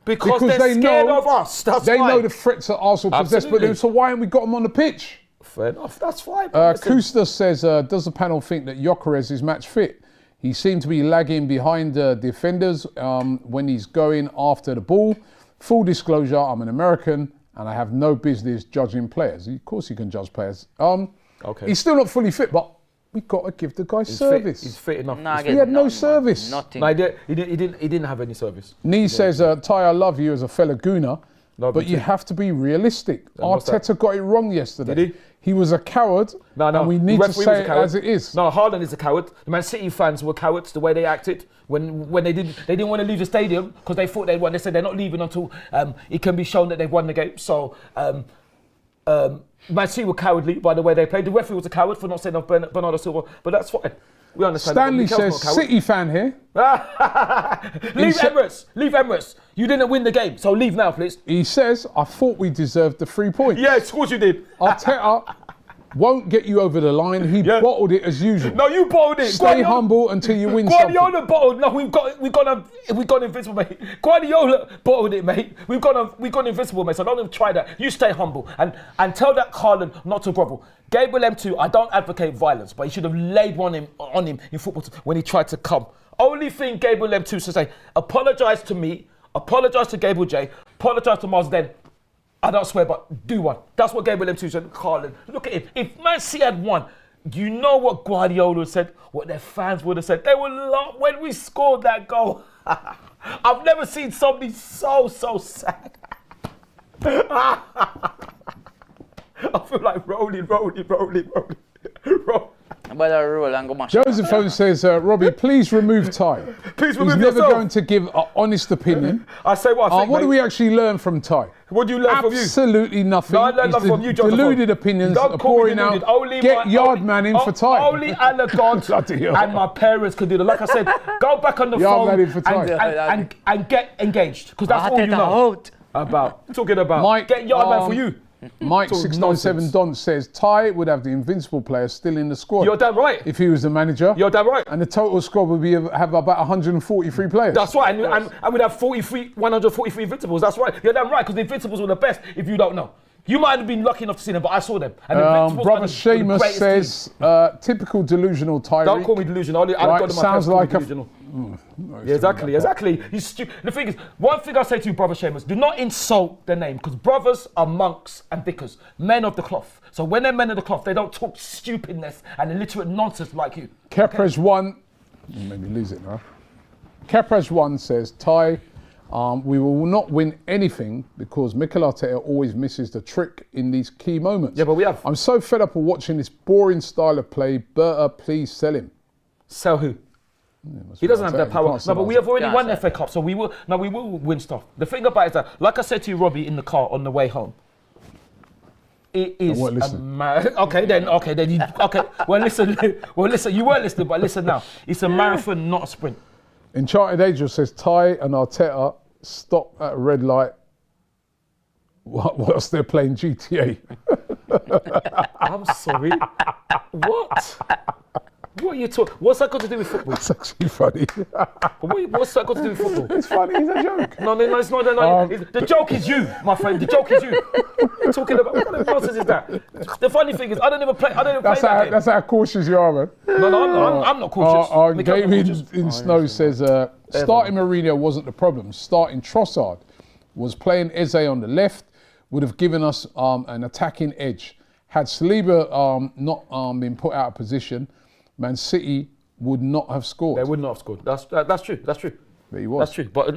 Because they're scared of us. That's they why. know the threats that Arsenal possess, but Absolutely. then, so why haven't we got them on the pitch? Fair enough. That's fine. Kusta says, does the panel think that Gyökeres is match fit? He seemed to be lagging behind defenders when he's going after the ball. Full disclosure, I'm an American and I have no business judging players. Of course you can judge players. Okay. He's still not fully fit, but we've got to give the guy service. He's fit enough. He had no service. Nothing. No, he didn't have any service. Nee says, Ty, I love you as a fellow Gooner, but you have to be realistic. Arteta got it wrong yesterday. Did he? He was a coward, and we need to say it as it is. No, Haaland is a coward. The Man City fans were cowards the way they acted when they didn't want to leave the stadium because they thought they'd won. They said they're not leaving until it can be shown that they've won the game. So Man City were cowardly by the way they played. The referee was a coward for not sending off Bernardo Silva, but that's fine. We understand. Stanley says, City fan here. Leave Emirates. You didn't win the game, so leave now, please. He says, I thought we deserved the 3 points. Yeah, of course you did. Arteta won't get you over the line. He bottled it as usual. No, you bottled it. Stay humble until you win something. Guardiola bottled. No, we've got invincible, mate. Guardiola bottled it, mate. We've got invincible, mate. So don't even try that. You stay humble and tell that Haaland not to grovel. Gabriel M2, I don't advocate violence, but he should have laid one on him in football when he tried to come. Only thing Gabriel M2 should say, apologise to me, apologise to Gabriel J, apologise to Mars, then I don't swear, but do one. That's what Gabriel M2 said. Haaland, look at him. If Man City had won, you know what Guardiola said, what their fans would have said. They would laugh when we scored that goal. I've never seen somebody so sad. I feel like rolling. Joseph Phone says, Robbie, please remove Ty. Please remove He's never yourself. going to give an honest opinion. I say what I think, What do mate. we actually learn from Ty? What do you learn from you? Absolutely nothing. No, I learned nothing from you, Jonathan. Deluded opinions are Don't call me pouring deluded. out. Only Get Yardman in for Ty. Only Allah God and my parents could do that. Like I said, go back on the Yardman in for phone Ty. and get engaged. Because that's all you know about. Talking about. Mike, get Yardman for you. Mike 697 Don says Ty would have the invincible players still in the squad. You're damn right. If he was the manager. You're damn right. And the total squad would have about 143 players. That's right. And we'd have 143 Invincibles. That's right. You're damn right, because the Invincibles were the best if you don't know. You might have been lucky enough to see them, but I saw them. And Brother Seamus says, typical delusional Tyreek. Don't call me delusional. Sounds like delusional. Yeah, exactly. He's stupid. The thing is, one thing I say to you, Brother Seamus, do not insult their name, because brothers are monks and vicars, men of the cloth. So when they're men of the cloth, they don't talk stupidness and illiterate nonsense like you. Kepres 1, made me lose it now. Kepres 1 says, Ty, we will not win anything because Mikel Arteta always misses the trick in these key moments. Yeah, but we have. I'm so fed up of watching this boring style of play. Berta, please sell him. Sell who? He doesn't have that power. No, but we have already won the FA Cup, so we will win stuff. The thing about it is that, like I said to you, Robbie, in the car on the way home, it is okay. Well, listen. You weren't listening, but listen now. It's a marathon, not a sprint. Enchanted Angel says Ty and Arteta stop at a red light whilst they're playing GTA. I'm sorry. What? What are you talking? What's that got to do with football? That's actually funny. What's that got to do with football? It's funny. It's a joke. No, it's not. The joke is you, my friend. The joke is you. You're talking about what kind of nonsense is that? The funny thing is, I don't even play that game. That's how cautious you are, man. No, I'm not cautious. David in Snow says, starting Mourinho wasn't the problem. Starting Trossard was playing Eze on the left, would have given us an attacking edge. Had Saliba not been put out of position, Man City would not have scored. They would not have scored. That's true. But he was. That's true. But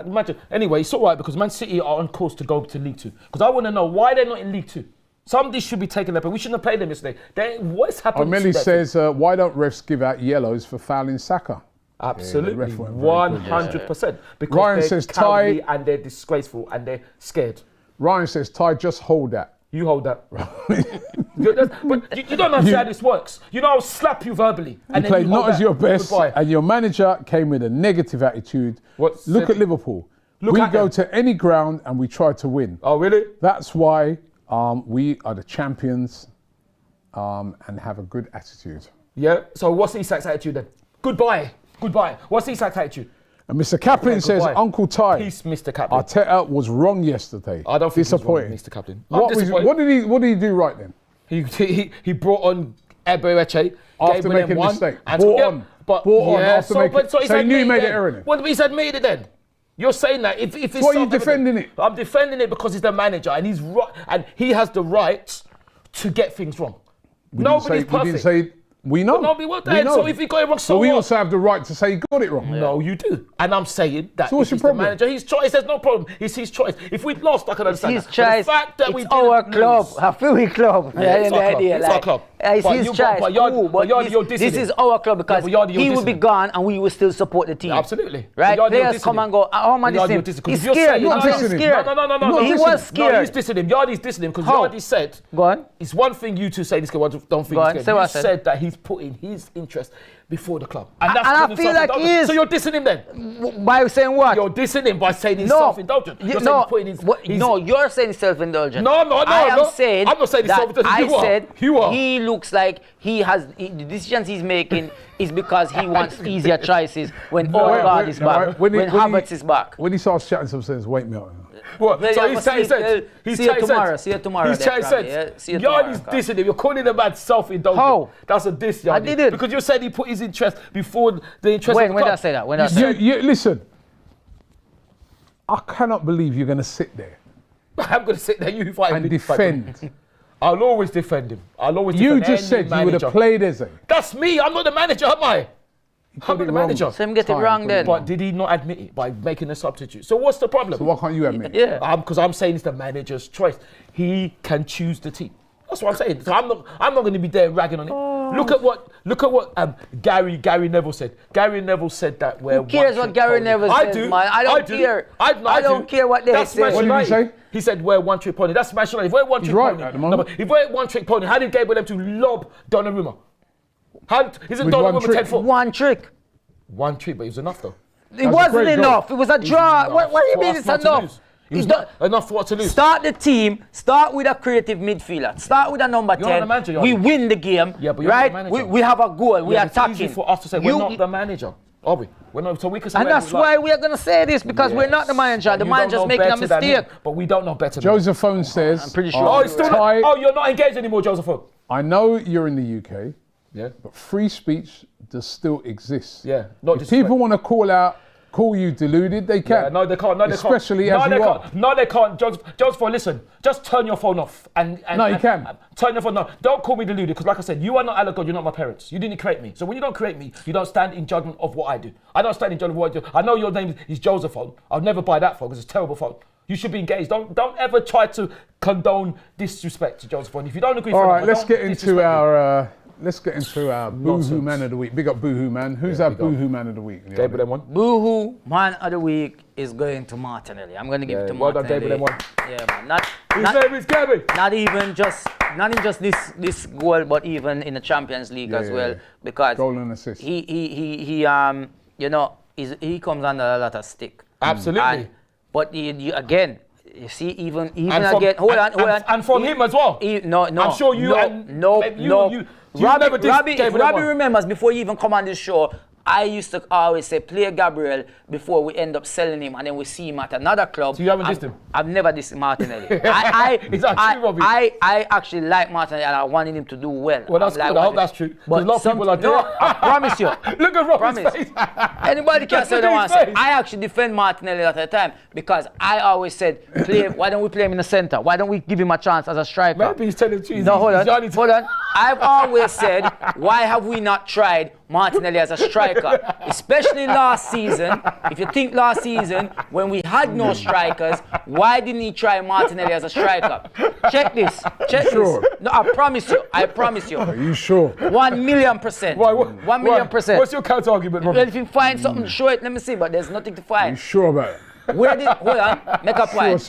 imagine. Anyway, it's all right because Man City are on course to go to League Two. Because I want to know why they're not in League Two. Somebody should be taking that, but we shouldn't have played them yesterday. What's happened? Armeli says, why don't refs give out yellows for fouling Saka? Absolutely, 100%. Because Ryan they're says, cowardly Ty, and they're disgraceful and they're scared. Ryan says, Ty, just hold that. You hold that. But you don't understand how this works. You know, I'll slap you verbally. And you played not as your best, and your manager came with a negative attitude. Look at Liverpool. We go to any ground and we try to win. Oh, really? That's why we are the champions and have a good attitude. Yeah, so what's Isak's attitude then? Goodbye. What's Isak's attitude? And Mr. Kaplan says, goodbye. Uncle Ty, Peace, Mr. Kaplan. Arteta was wrong yesterday. I don't think disappointing. he's wrong, Mr. Kaplan. What did he do right then? He brought on Ebereche After making a mistake. Brought on after making. So he knew he made an error in it. Well, he's admitted it then. You're saying that if it's why are you defending it? I'm defending it because he's the manager and he's right and he has the right to get things wrong. Nobody's perfect. We didn't say. We know. No, we know. So if he got it wrong, so we what? also have the right to say he got it wrong. No, you do. And I'm saying that so what's if your he's problem? the manager, his choice, there's no problem. It's his choice. If we'd lost, I can understand His that. choice. The fact that It's our club, a Philly club. It's our club. It's our club. It's his choice. But this is our club because he will be gone and we will still support the team. Absolutely. Right? Players come and go. Oh man, he's scared. No. He was scared. No, he's dissing him. Yardi's dissing him because Yardi said. Go on. It's one thing you two say this guy don't think he's scared. You said that he's putting his interest before the club. And I feel like he is. So you're dissing him then? By saying what? You're dissing him by saying he's self-indulgent. You're saying he's putting his... No, you're saying he's self-indulgent. No. I'm not saying he's self-indulgent. I said you are. He looks like the decisions he's making is because he wants easier choices when Odegaard is back, when Havertz is back. When he starts chatting some sense, wake me up. What? So he said, see you tomorrow. See you tomorrow. He's chatting sense. Yardi's dissing him. You're calling him bad self-indulgent. How? That's a diss, Yardi. I didn't. Because you said he put his interest before the interest of the club. When did I say that? When did I say that? Listen, I cannot believe you're going to sit there I'm going to sit there, you fight and defend. I'll always defend him. I'll always defend him. You just said you would have played Eze. That's me. I'm not the manager, am I? I'm not the manager. So him get it wrong then. But did he not admit it by making a substitute? So what's the problem? So why can't you admit it? Yeah. Because I'm saying it's the manager's choice. He can choose the team. That's what I'm saying. So I'm not going to be there ragging on it. Look at what Gary Neville said. Gary Neville said that we're. Who cares what Gary Neville says, man? I don't care. I don't care what they say. What did he say? He said we're one trick pony. That's Manchester United. If we're one trick pony, at the moment. if we're one trick pony, how did Gabriel them to lob Donnarumma? Isn't Donnarumma 10 foot? One trick. One trick, but it was enough though. It wasn't enough. It was a draw. What do you mean it's enough? It was not enough for what to lose. Start the team. Start with a creative midfielder. Start with a number 10. You're not the manager, we win the game. Yeah, but you're right? not the manager. We have a goal. We are attacking. It's easy for us to say we're not the manager, are we? We're not, so we can say and that's why we are going to say this because we're not the manager. The manager's making a mistake. But we don't know better. Joseph Phone says. I'm pretty sure. You're not engaged anymore, Joseph Phone. I know you're in the UK. Yeah. But free speech does still exist. Yeah. If people want to call you deluded, they can. Yeah, no, they can't. No, they Especially can't. as you are. No, they can't. Joseph, listen. Just turn your phone off. No, you can. Turn your phone off. Don't call me deluded because, like I said, you are not Allah God. You're not my parents. You didn't create me. So when you don't create me, you don't stand in judgment of what I do. I don't stand in judgment of what I do. I know your name is Joseph phone. I'll never buy that phone because it's a terrible phone. You should be engaged. Don't ever try to condone disrespect to Joseph phone. If you don't agree, all right, let's get into our. Let's get into our Boohoo Man of the Week. Big up Boohoo Man. Who's our Boohoo Man of the Week? Boohoo Man of the Week is going to Martinelli. I'm going to give it to Martinelli. Well done, David. Yeah, man. His name is Gabby. Not even just this goal, but even in the Champions League as well. Because goal and assist. He comes under a lot of stick. Absolutely. But again. You see, even again. Hold on. And from him as well. No. I'm sure you. Robbie remembers before you even come on this show. I used to always say, play Gabriel before we end up selling him, and then we see him at another club. So you haven't dissed him? I've never dissed Martinelli. I actually like Martinelli, and I wanted him to do well. Well, that's good. I hope that's true. But a lot of people are doing. No, I promise you. Look at Robbie's face. Anybody can say they want to say. I actually defend Martinelli at the time because I always said, why don't we play him in the center? Why don't we give him a chance as a striker? Maybe he's telling the truth. No, hold on. I've always said, why have we not tried Martinelli as a striker? Especially last season. If you think last season, when we had no strikers, why didn't he try Martinelli as a striker? Check this. No, I promise you. Are you sure? 1,000,000%. Why, 1,000,000%. What's your counter argument, Robbie? Well, if you find something, show it. Let me see. But there's nothing to Are find. you sure about it? Hold on, make a point.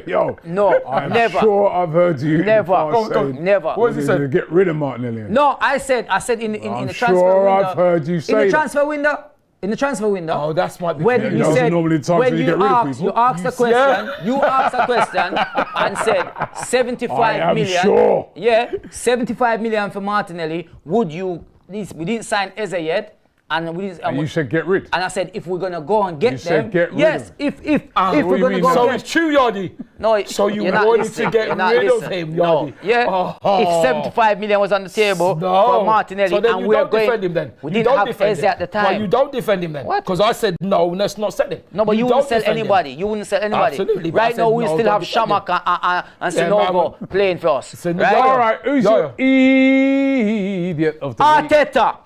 Yo. No, I'm never. sure I've heard you. Never. What did he say? To get rid of Martinelli. No, I said in the transfer window. I'm sure I've heard you say in the transfer window. In the transfer window. Oh, that's might be. When clear. you said normally the time when you get rid of people. You asked a question. You asked a question and said 75 million. Sure. Yeah, 75 million for Martinelli. Would you? We didn't sign Eze yet. And you said get rid. And I said, if we're gonna go and get You them, said get rid yes. of If what we're you gonna mean go now? So get it's true, Yardy. no, So you you're not wanted listening. to get You're not rid of listening. him, No, Yardy. yeah. Oh. If 75 million was on the table No. for Martinelli, So then and you we're don't going, defend him then. we You didn't don't have defend Eze him. at the time. Well, you don't defend him then. What? Because I said no, let's not sell him. No, but you don't wouldn't sell defend him. anybody. You wouldn't sell anybody. Absolutely, but I Right said now, we no, still don't have defend him. Shamak and Yeah, Sinogo but playing for us. So right? All right, who's your idiot of the week? Arteta.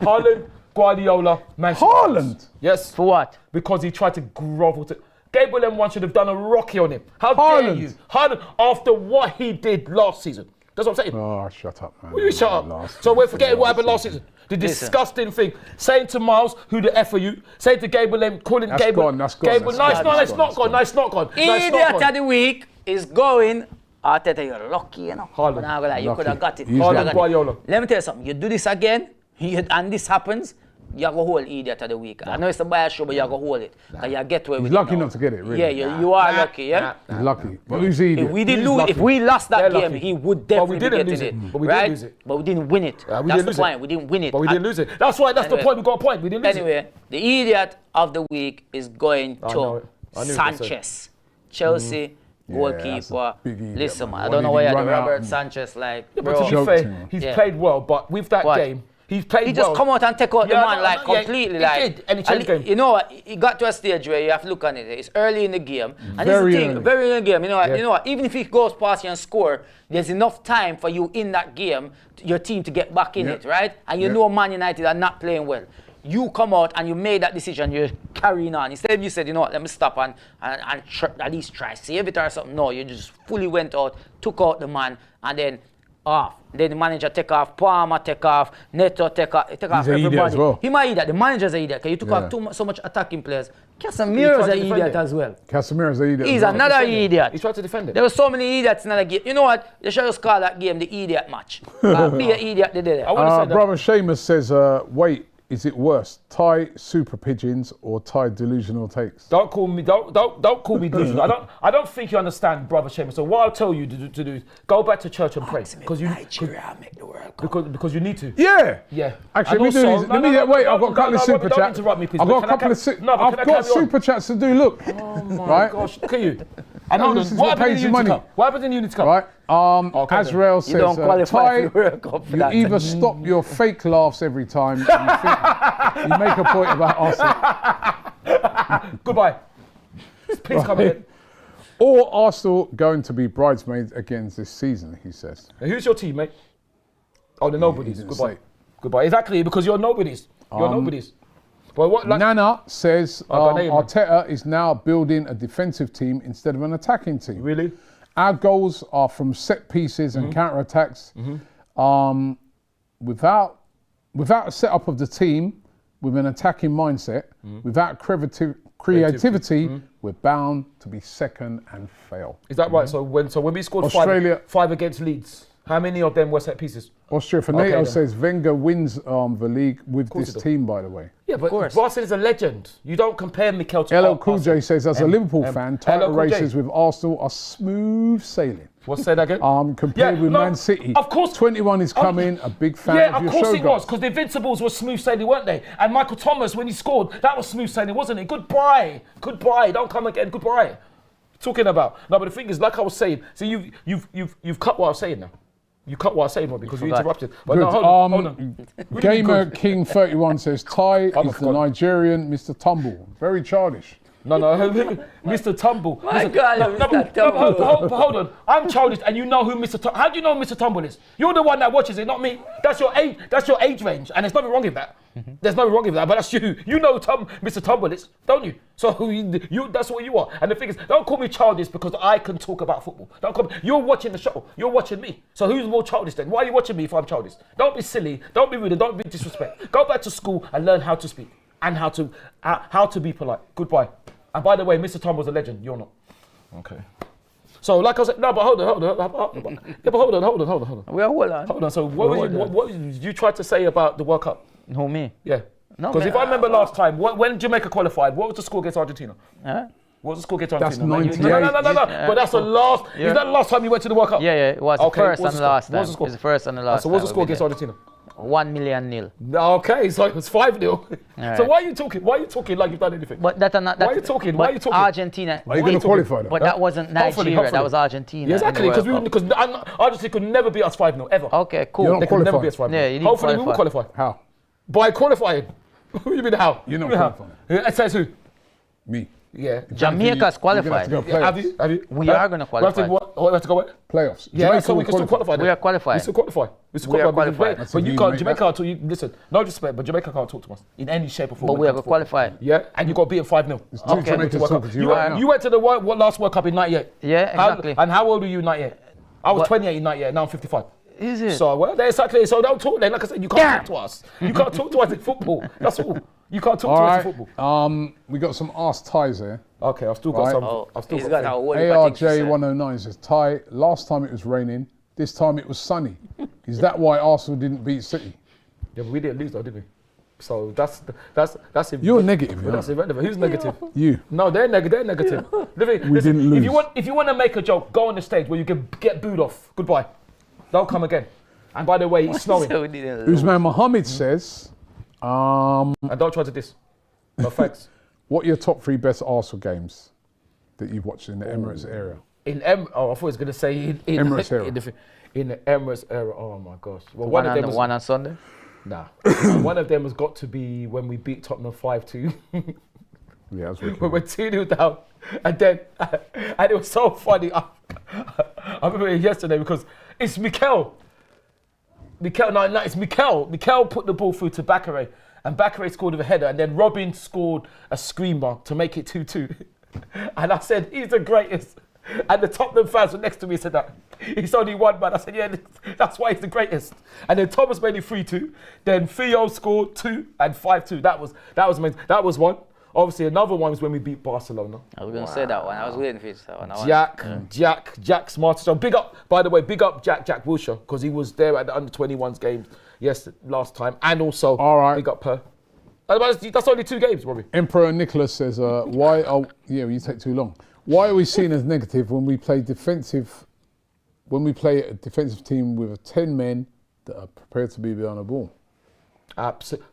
Haaland, Guardiola, Manchester. Haaland? Yes. For what? Because he tried to grovel to. Gabriel M1 should have done a Rocky on him. How dare Haaland. you? Haaland, after what he did last season. That's what I'm saying. Oh, shut up, man. Will you shut up? So we're forgetting what happened last season. The disgusting thing. Saying to Miles, who the F are you? Saying to Gabriel M, calling That's Gabriel. gone, that's gone, Gabriel, that's no, gone, it's not gone. No, it's not gone. Idiot of the week is going. Arteta, you're lucky, you know. Haaland. But now I'm gonna lie, you Lucky. could have got it. He's You coulda lucky. got it. Guardiola. Let me tell you something. You do this again, and this happens, you go hold idiot of the week. I know it's a bias show, but you go hold it. And you get away with He's it lucky now. not to get it, really. Yeah, you are lucky, yeah? He's lucky. But who's the idiot? If we didn't Who's lose, lucky? if we lost that They're game, lucky. he would But definitely we be didn't getting lose it. it. But we didn't right? lose it. But we didn't win it. Yeah, we That's didn't the lose it. point. We didn't win it. But we didn't lose it. That's why. That's the Anyway. point. We got a point. We didn't lose it. Anyway, the idiot of the week is going know to it. I knew what you said. Sanchez, Chelsea Yeah, that's goalkeeper. a big idiot, Listen, man. man, I Why don't know did why he you had run out Robert and- Sanchez like, But bro. to be Joked fair, him. he's Yeah. played well. But with that What? game, he's played He well. just come out and take out the Yeah, man no, like no, yeah, completely. he like, did, and he changed the game. You know what? He got to a stage where you have to look at it. It's early in the game, and Very this is the thing. early. Very early in the game. You know what? Yeah. You know what? Even if he goes past you and score, there's enough time for you in that game, your team to get back in Yeah. it, right? And you Yeah. know Man United are not playing well. You come out and you made that decision, you're carrying on. Instead of you said, you know what, let me stop and at least try save it or something. No, you just fully went out, took out the man, and then off. Then the manager take off, Palmer take off, Neto take off an idiot everybody. as well. He might idiot, the manager's an idiot, because you took Yeah. off so much attacking players. He Casemiro's tried to an defend idiot it. as well. Casemiro's an idiot. He's as well. another idiot. He tried to defend it. There were so many idiots in that game. You know what? They should just call that game the idiot match. Be an idiot, they did it. I wouldn't say that. Brother Seamus says, wait, is it worse, Thai super pigeons or Thai delusional takes? Don't call me. Don't call me delusional. I don't think you understand, brother Seamus. So what I'll tell you to do is go back to church and pray because you Nigeria make the World Cup. because you need to. Yeah. Yeah. Actually, And let me do also- these. Let me wait. I've got a couple of super don't chats. interrupt me, please. I've But got a can I couple of carry- no, but I've can I got carry on? super chats to do. Look. Oh my Right? gosh, look at you. And hold this on. is What what happened in pays the your Unity money. Cup? What happened in the Unity Cup? Right. Okay, Azrael You don't says, qualify Thai, for the World Cup for you that. either stop your fake laughs every time you think you make a point about Arsenal, Goodbye. Please come in. or Arsenal going to be bridesmaids again this season, he says. Now, who's your team, mate? Oh, the nobodies. didn't Goodbye. say. Goodbye. Exactly, because you're nobodies. You're nobodies. But what? Like, Nana says got name, man. Arteta is now building a defensive team instead of an attacking team. really? Our goals are from set pieces and counter-attacks. Without a setup of the team, with an attacking mindset, without creativity, we're bound to be second and fail. Is that right? So when we scored Australia- five against Leeds, how many of them were set pieces? Austria Fanato then. says Wenger wins the league with this he does. team, by the way. Yeah, but course. Barcelona is a legend. You don't compare Mikel to LL Cool J says, as a Liverpool fan, title LL Cool J. races with Arsenal are smooth sailing. What's say that again? Compared Yeah, with no, Man City. of course. 21 is coming, a big fan Yeah, of your of course show, it was, guys. because the Invincibles were smooth sailing, weren't they? And Michael Thomas, when he scored, that was smooth sailing, wasn't it? Goodbye. Don't come again. Goodbye. Talking about. No, but the thing is, like I was saying, see, you've cut what I was saying now. You cut what I was saying, because you forgot. interrupted. But Good. no, hold on. Gamer King 31 says, Ty is the forgotten. Nigerian Mr. Tumble. Very childish. No, Mr. Tumble. My Listen, God, no, Mr. but Tumble. hold on. I'm childish, and you know who Mr. Tumble. How do you know who Mr. Tumble is? You're the one that watches it, not me. That's your age. That's your age range, and there's nothing wrong with that. There's nothing wrong with that. But that's you. You know Mr. Tumble is, don't you? So you that's what you are. And the thing is, don't call me childish because I can talk about football. Don't call me. You're watching the show. You're watching me. So who's more childish then? Why are you watching me if I'm childish? Don't be silly. Don't be rude. And don't be disrespect. Go back to school and learn how to speak and how to be polite. Goodbye. And by the way, Mr. Tom was a legend. You're not. Okay. So, like I said, no, but hold on. Yeah, but hold on. We are hold on. Hold on. So, what you tried to say about the World Cup? No, me. Yeah. No, Because man, if I remember last time, when Jamaica qualified, what was the score against Argentina? Huh? What was the score against That's Argentina? 98. No. But that's the last. Is that the last time you went to the World Cup? Yeah, it was Okay, the first what's and the the last score? time. What's the It score? was the first and the last So, what's the time score we against did. Argentina? 1 million nil. Okay, so it was 5-0. Right. So why are you talking? Why are you talking like you've done anything? But that are not. Why are you talking? But Why are you talking? Argentina. Are you going to qualify though? But that wasn't Nigeria. Hopefully. That was Argentina. Yeah, exactly, in the World because Argentina could never beat us 5-0 ever. Okay, cool. You're not They could never qualified. beat us 5-0. Yeah, you need Hopefully to we will qualify. qualify. How? By qualifying. What do you mean how? You're not You mean how? qualifying. Yeah, it says who? Me. Yeah. Jamaica's qualified. You're gonna Have you? We are gonna qualify. We have to go where? Playoffs. Yeah, Jamaica so we will can still qualify. We are qualified. We still qualify. We still We are qualify. qualified. That's But if you you can't. make Jamaica that. can't talk. You listen. No disrespect, but Jamaica can't talk to us in any shape or form. But when we it are comes to football. qualified. Yeah, and you got beaten 5-0. There's two Jamaicans talking to you right now. You went to the last World Cup in '98. Yeah, exactly. And how old were you in '98? I was What? 28 in '98. Now I'm 55. Is it? So well, exactly. So don't talk then. Like I said, you can't talk to us. You can't talk to us in football. That's all. You can't talk All to us right. in football. We got some arse ties here. Okay, I've still got Right. some. Oh, I've still he's got got some. how old I think she said. ARJ109 says, Ty, last time it was raining, this time it was sunny. Is that why Arsenal didn't beat City? Yeah, but we didn't lose though, did we? So that's You're negative, you That's know. irrelevant. Who's negative? You. No, they're negative. They're negative. Listen, didn't lose. If you want to make a joke, go on the stage where you can get booed off. Goodbye. Don't come again. And by the way, it's snowing. So we didn't lose. Usman Mohammed says, And don't try to diss. No thanks. what are your top 3 best Arsenal games that you've watched in the Emirates area? I thought he was going to say in Emirates era. In the Emirates era. Oh my gosh. Well, One of them was, on Sunday. Nah. One of them has got to be when we beat Tottenham 5-2. Yeah, that's We what were 2-0 down. And then, and it was so funny. I remember it yesterday because it's Mikel. It's Mikel. Mikel put the ball through to Bakare. And Bakare scored with a header. And then Robin scored a screamer to make it 2-2. And I said, he's the greatest. And the Tottenham fans were next to me said that. He's only one man. I said, yeah, that's why he's the greatest. And then Thomas made it 3-2. Then Theo scored 2 and 5-2. That was amazing. That was one. Obviously, another one was when we beat Barcelona. I was going to say that one. I was waiting for you to say that one. Jack Smart. So big up, by the way, Jack Wilshere, because he was there at the under-21s games last time. And also, All right. big up Per. That's only 2 games, Robbie. Emperor Nicholas says, you take too long. Why are we seen as negative when we play a defensive team with 10 men that are prepared to be behind the ball?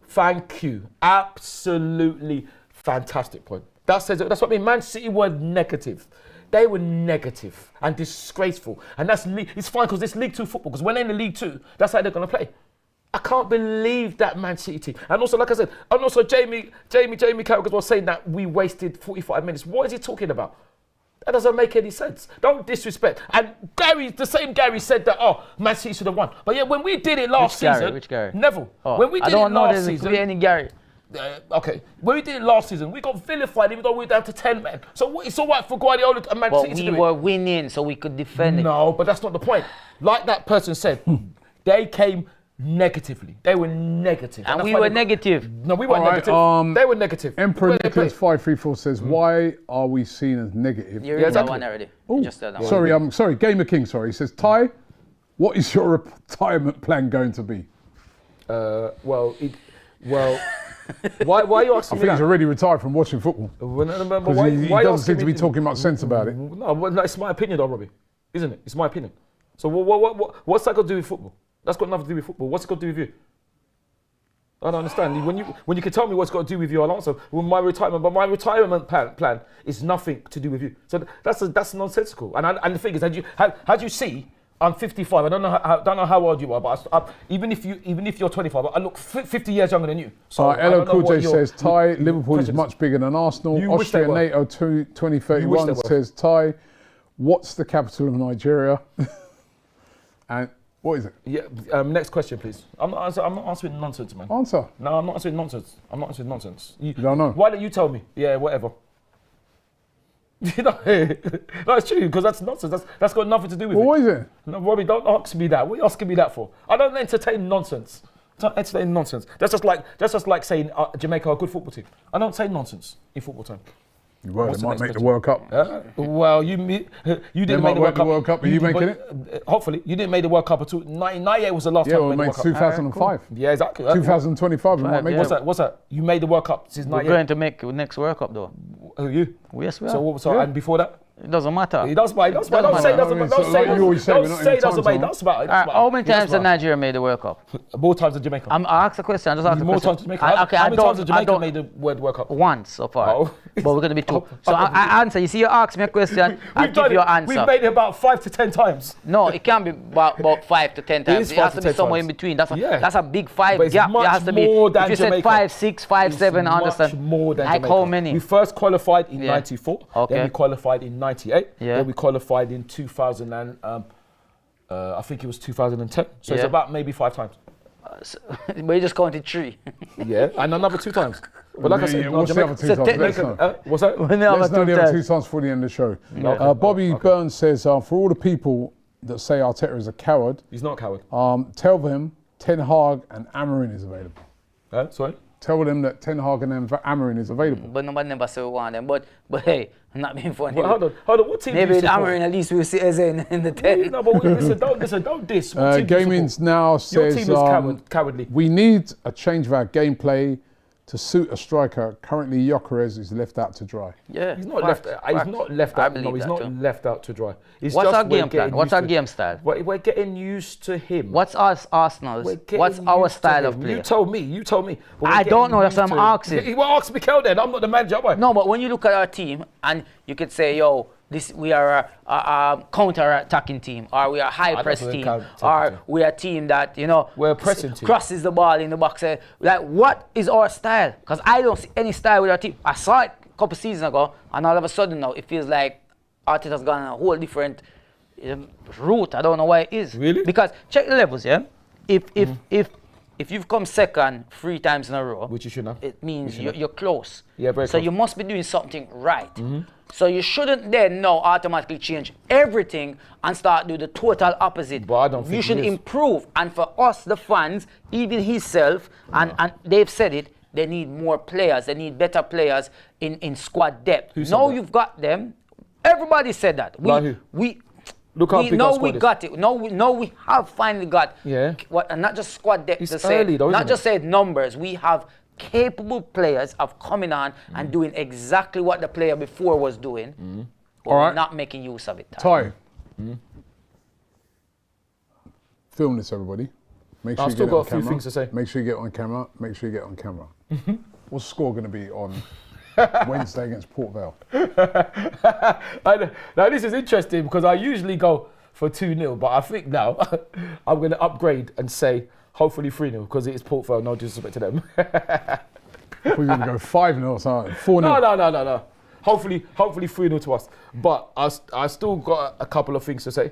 Thank you. Absolutely fantastic point. That's what I mean. Man City were negative. They were negative and disgraceful. And it's fine because it's League 2 football. Because when they're in the League 2, that's how they're going to play. I can't believe that Man City team. And also, like I said, and also Jamie Carragher was saying that we wasted 45 minutes. What is he talking about? That doesn't make any sense. Don't disrespect. And the same Gary said that, Man City should have won. But yeah, when we did it last season, Which Gary? Neville. Oh, When we did I don't it know last there's season, any Gary. okay. When we did it last season, we got vilified even though we were down to 10 men. So it's all right for Guardiola and Man But City to we do it. were winning, so we could defend it. No, but that's not the point. Like that person said, they came negatively. They were negative. And that's we why were they got- negative. No, we weren't All right, negative. They were negative. Emperor Where they Nicholas played. 534 says, why are we seen as negative? You're Yeah, in that exactly. one already. Ooh, You just said that one. sorry, Gamer King, sorry. He says, Ty, what is your retirement plan going to be? Why are you I asking think me he's that? already retired from watching football. Why He are you doesn't seem asking to me? be talking much sense about it. No, well, it's my opinion though, Robbie. Isn't it? It's my opinion. So what's that got to do with football? That's got nothing to do with football. What's it got to do with you? I don't understand. When you can tell me what's got to do with you, I'll answer. Well, my retirement plan is nothing to do with you. So that's nonsensical. And the thing is, had you see, I'm 55. I don't know how old you are, but even if you're 25, I look 50 years younger than you. So I Elo don't know Cool what J your says, Ty, Liverpool is prejudice. much bigger than Arsenal. You wish they Austria were. NATO You wish 2031 they were. says, Ty, what's the capital of Nigeria? And what is it? Yeah. Next question, please. I'm not answering nonsense, man. Answer. No, I'm not answering nonsense. You don't know? Why don't you tell me? Yeah, whatever. No, it's true because that's nonsense. That's got nothing to do with Well, it. what is it? No, Robbie, don't ask me that. What are you asking me that for? I don't entertain nonsense. Don't entertain nonsense. That's just like saying Jamaica are a good football team. I don't say nonsense in football time. Well, What's they the might next make the question? World Cup. Well, you didn't make the might World make the World Cup. Are you making it? Hopefully, you didn't make the World Cup until 1998 was the last Yeah, time well, you made the made World Cup. 2005. Yeah, exactly. 2025, we might make yeah. it. What's that? You made the World Cup since We're 98. going to make the next World Cup, though. Who you? Yes, we are. So what was that? Yeah. And before that? It doesn't matter. He does, but don't say it doesn't matter. Don't say it doesn't matter. That's about it. How many times did Nigeria made the World Cup? More times than Jamaica. I asked a question. I just asked a question. More times than Jamaica. How many times did Jamaica made the World Cup? Once so far. Oh. But we're going to be two. So I answer. You see, you ask me a question, I give you an answer. We've made it about 5 to 10 times. No, it can't be about 5 to 10 times. It has to be somewhere in between. That's a big 5 gap. It has to be. If you said 5, 6, 5, 7, I understand. More than Jamaica. How many? We first qualified in 94. Okay. Then we qualified in 98. Yeah. Then we qualified in 2000 and I think it was 2010. So it's about maybe 5 times. But you just counted 3. Yeah, and another 2 times. But like I said, what's the other 2 times? Let's know. What's that? Let's know the other 2 times for the end of the show. Bobby Burns says, for all the people that say Arteta is a coward, he's not a coward. Tell them Ten Hag and Amorim is available. Sorry? Tell them that Ten Hag and Amorim is available. But nobody never said one of them. But hey, I'm not being funny. Well, hold on. What team maybe do you support? Amorim at least we'll see Eze in the 10. No, but listen, don't diss. Gaming's now says, your team is cowardly. We need a change of our gameplay to suit a striker. Currently, Gyökeres is left out to dry. Yeah, he's not left. He's not left out. No, he's not left out to dry. What's our game plan? What's our game style? We're getting used to him. What's us Arsenal's? What's our style of play? You told me. I don't know. That's what I'm asking. Well, ask Mikel then. I'm not the manager, am I? No, but when you look at our team and you could say, yo, we are a counter-attacking team, or we are a high-press team, or we are a team that, we're a pressing team. Crosses the ball in the box. Like, what is our style? Because I don't see any style with our team. I saw it a couple seasons ago, and all of a sudden now it feels like Arteta's gone on a whole different route. I don't know why it is. Really? Because check the levels, yeah? If you've come second 3 times in a row, which you shouldn't have, it means you're close. Yeah, very so close. you must be doing something right. So you shouldn't then now automatically change everything and start doing the total opposite. But I don't think you should improve. And for us, the fans, even himself, and they've said it, they need more players. They need better players in squad depth. Now you've got them. Everybody said that. Look how big our squad is. Got it. No, we have finally got. Yeah. And not just squad depth. It's early though, not just say numbers. We have capable players of coming on and doing exactly what the player before was doing. But we're not making use of it. Ty. Film this, everybody. Make sure I've you still get got on a few camera. things to say. Make sure you get on camera. What's the score going to be on Wednesday against Port Vale? Now this is interesting because I usually go for 2-0, but I think now I'm going to upgrade and say hopefully 3-0 because it is Port Vale. No disrespect to them. We're going to go 5-0 or something. 4-0. No. Hopefully 3-0 to us. But I still got a couple of things to say.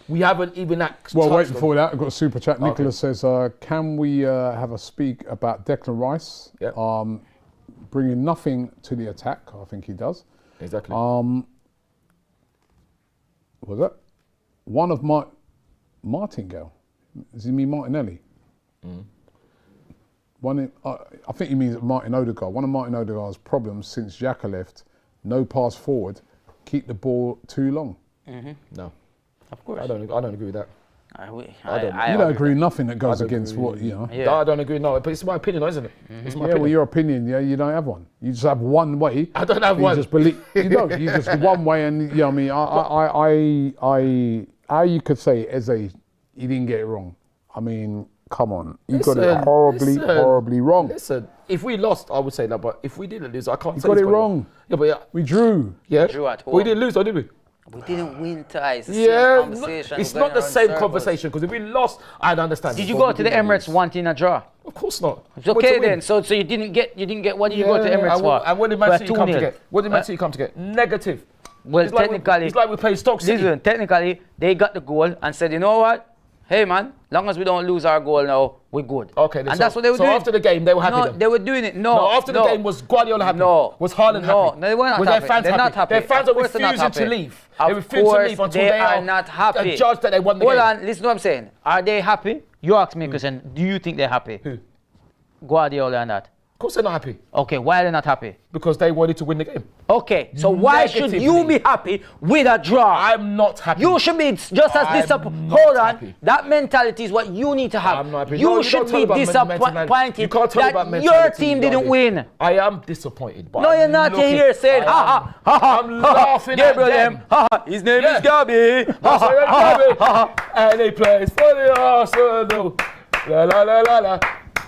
We haven't even actually. Well, wait before that. I've got a super chat. Nicholas says, "Can we have a speak about Declan Rice? Yeah. Bringing nothing to the attack. I think he does. Exactly. Was that one of Martingale? Does he mean Martinelli? I think he means Martin Odegaard. One of Martin Odegaard's problems since Xhaka left: no pass forward, keep the ball too long. No. Of course. I don't agree with that. You don't agree with nothing that goes against what, you know. Yeah. I don't agree, no, but it's my opinion, isn't it? It's my opinion. Well, your opinion, you don't have one. You just have one way. I don't have one. You just believe, you don't, you just one way, and you know what I mean, how you could say Eze, he didn't get it wrong. I mean, come on, you got it horribly wrong. Listen, if we lost, I would say that, but if we didn't lose, I can't say you got it wrong. Yeah, but we drew. Yeah, drew at home. But we didn't lose, though, did we? We didn't win, Ty. It's the same conversation. It's not the same conversation, because if we lost, I'd understand. Did you go to the Emirates wanting a draw? Of course not. It's okay then. So you didn't get what did you go to Emirates for? And what did Man City come to get? What did Man City come to get? Negative. Well, technically, it's like we played Stoke City. Listen, technically, they got the goal and said, you know what? Hey man, long as we don't lose our goal now, we're good. Okay, and that's what they were doing. So after the game, they were happy. No, then? they were doing it. No, after the game, was Guardiola happy? No. Was Haaland happy? No, they were not was happy. Their fans they're happy? not happy. Their fans are refusing to leave. They refuse to leave until they are not happy. Judged that they won the game. Hold on, listen to what I'm saying. Are they happy? You ask me a question. Do you think they're happy? Who? Guardiola and that. Of course they're not happy. Okay, why are they not happy? Because they wanted to win the game. Okay, so why should you Negatively. be happy with a draw? I'm not happy. You should be just as I'm disappointed. not Hold on. happy. That mentality is what you need to have. I'm not happy. You No, should don't tell be me about mentality. You disappointed can't tell me about that your mentality, team didn't Yardy. win. I am disappointed. But No, I'm you're not. You're looking- here saying, I am- I'm laughing at them. His name Yeah. is Gabby. That's right, Gabby. And he plays for the Arsenal. La la la la la.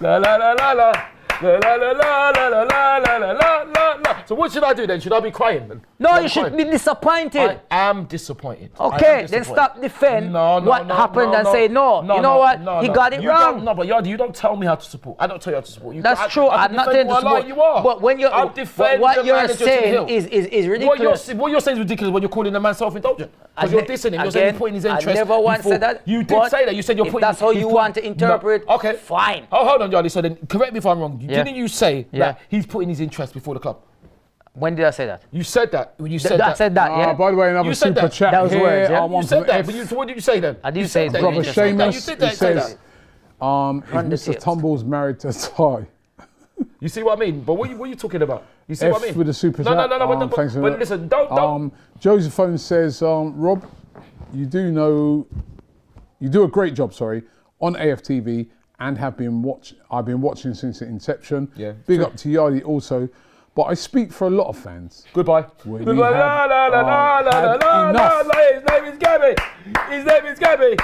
La la la la la. La la la la la la la la la la la. So what should I do then? Should I be crying then? No, you should be disappointed. I am disappointed. I am Okay, then disappointed. stop defend No, no, what no, happened no, and no. say no. You know what? He got it You wrong. don't- No, but Yardy, you don't tell me how to support. I don't tell you how to support. That's true. I'm not defend there to what I like, support. you are. But when you're, I'm defending what the you're manager to the saying hill. is ridiculous. What you're saying is ridiculous when you're calling the man self-indulgent. Because you're dissing him. You're saying he's putting his interest. I never once before- said that. You did but say that. You said you're if putting. that's how you want to interpret. No. Okay. Fine. Oh, hold on, Yardy. So then, correct me if I'm wrong. Yeah. Didn't you say Yeah. that he's putting his interest before the club? When did I say that? You said that when you said I that. said that. Yeah. By the way, another You said super that. chat That was here. words, yeah? I You want said from that. F- But so what did you say then? I didn't You say said it's that. Brother You just said that. You Seamus, did he that. Say says, that. if Run the Mr. tapes. Tumble's married to Ty. You see what I mean? But what are you talking about? You see what I mean? With the super No, chat. no, no, no. Thanks for But that. listen, don't. Josephine says, Rob, you do a great job, on AFTV and I've been watching since its inception. Yeah, Big true. up to Yardi also. But I speak for a lot of fans. Goodbye. We Goodbye. have, La, la, la, la, la, had la, enough. la, la. His name is Gabby. His name is Gabby.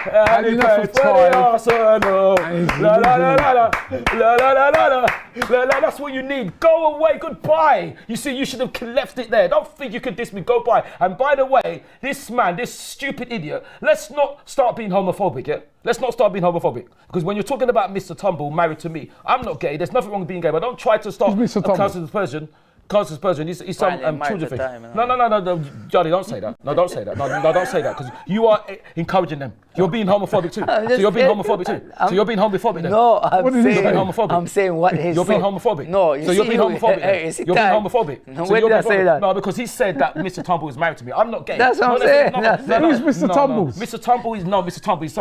And he enough plays of for the Ty. Arsenal. And he's La, la, la, losing. la, la. La, la, la, la, la. La, la. That's what you need. Go away. Goodbye. You see, you should have left it there. Don't think you can diss me. Go by. And by the way, this man, this stupid idiot, let's not start being homophobic, yeah? Let's not start being homophobic. Because when you're talking about Mr. Tumble married to me, I'm not gay. There's nothing wrong with being gay. But don't try to start Who's Mr. Tumble? Council Dispersion. He's some Finally married children to thing. time, you No, Johnny, don't say that. No, don't say that. No, don't say that. Because you are encouraging them. You're being homophobic too. So you're being homophobic too. So you're being homophobic then. No, I'm What did he saying, say? Homophobic. I'm saying what he's You're being saying. homophobic. No, you so see, you're being homophobic. then. you see You're being time. homophobic. No, So when you're did I being say homophobic. that? No, because he said that Mr. Tumble is married to me. I'm not gay. That's what I'm saying. That's it. Who's Mr. Tumbles? Mr. Tumble is Mr. Tumble is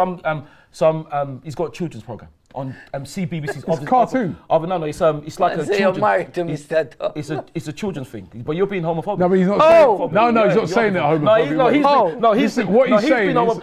some he's got a children's program on CBBC's cartoon. No, it's like a Say you're children's. married to Mr. It's a children's thing, but you're being homophobic. No, but he's not Oh! saying No, he's not saying that homophobic.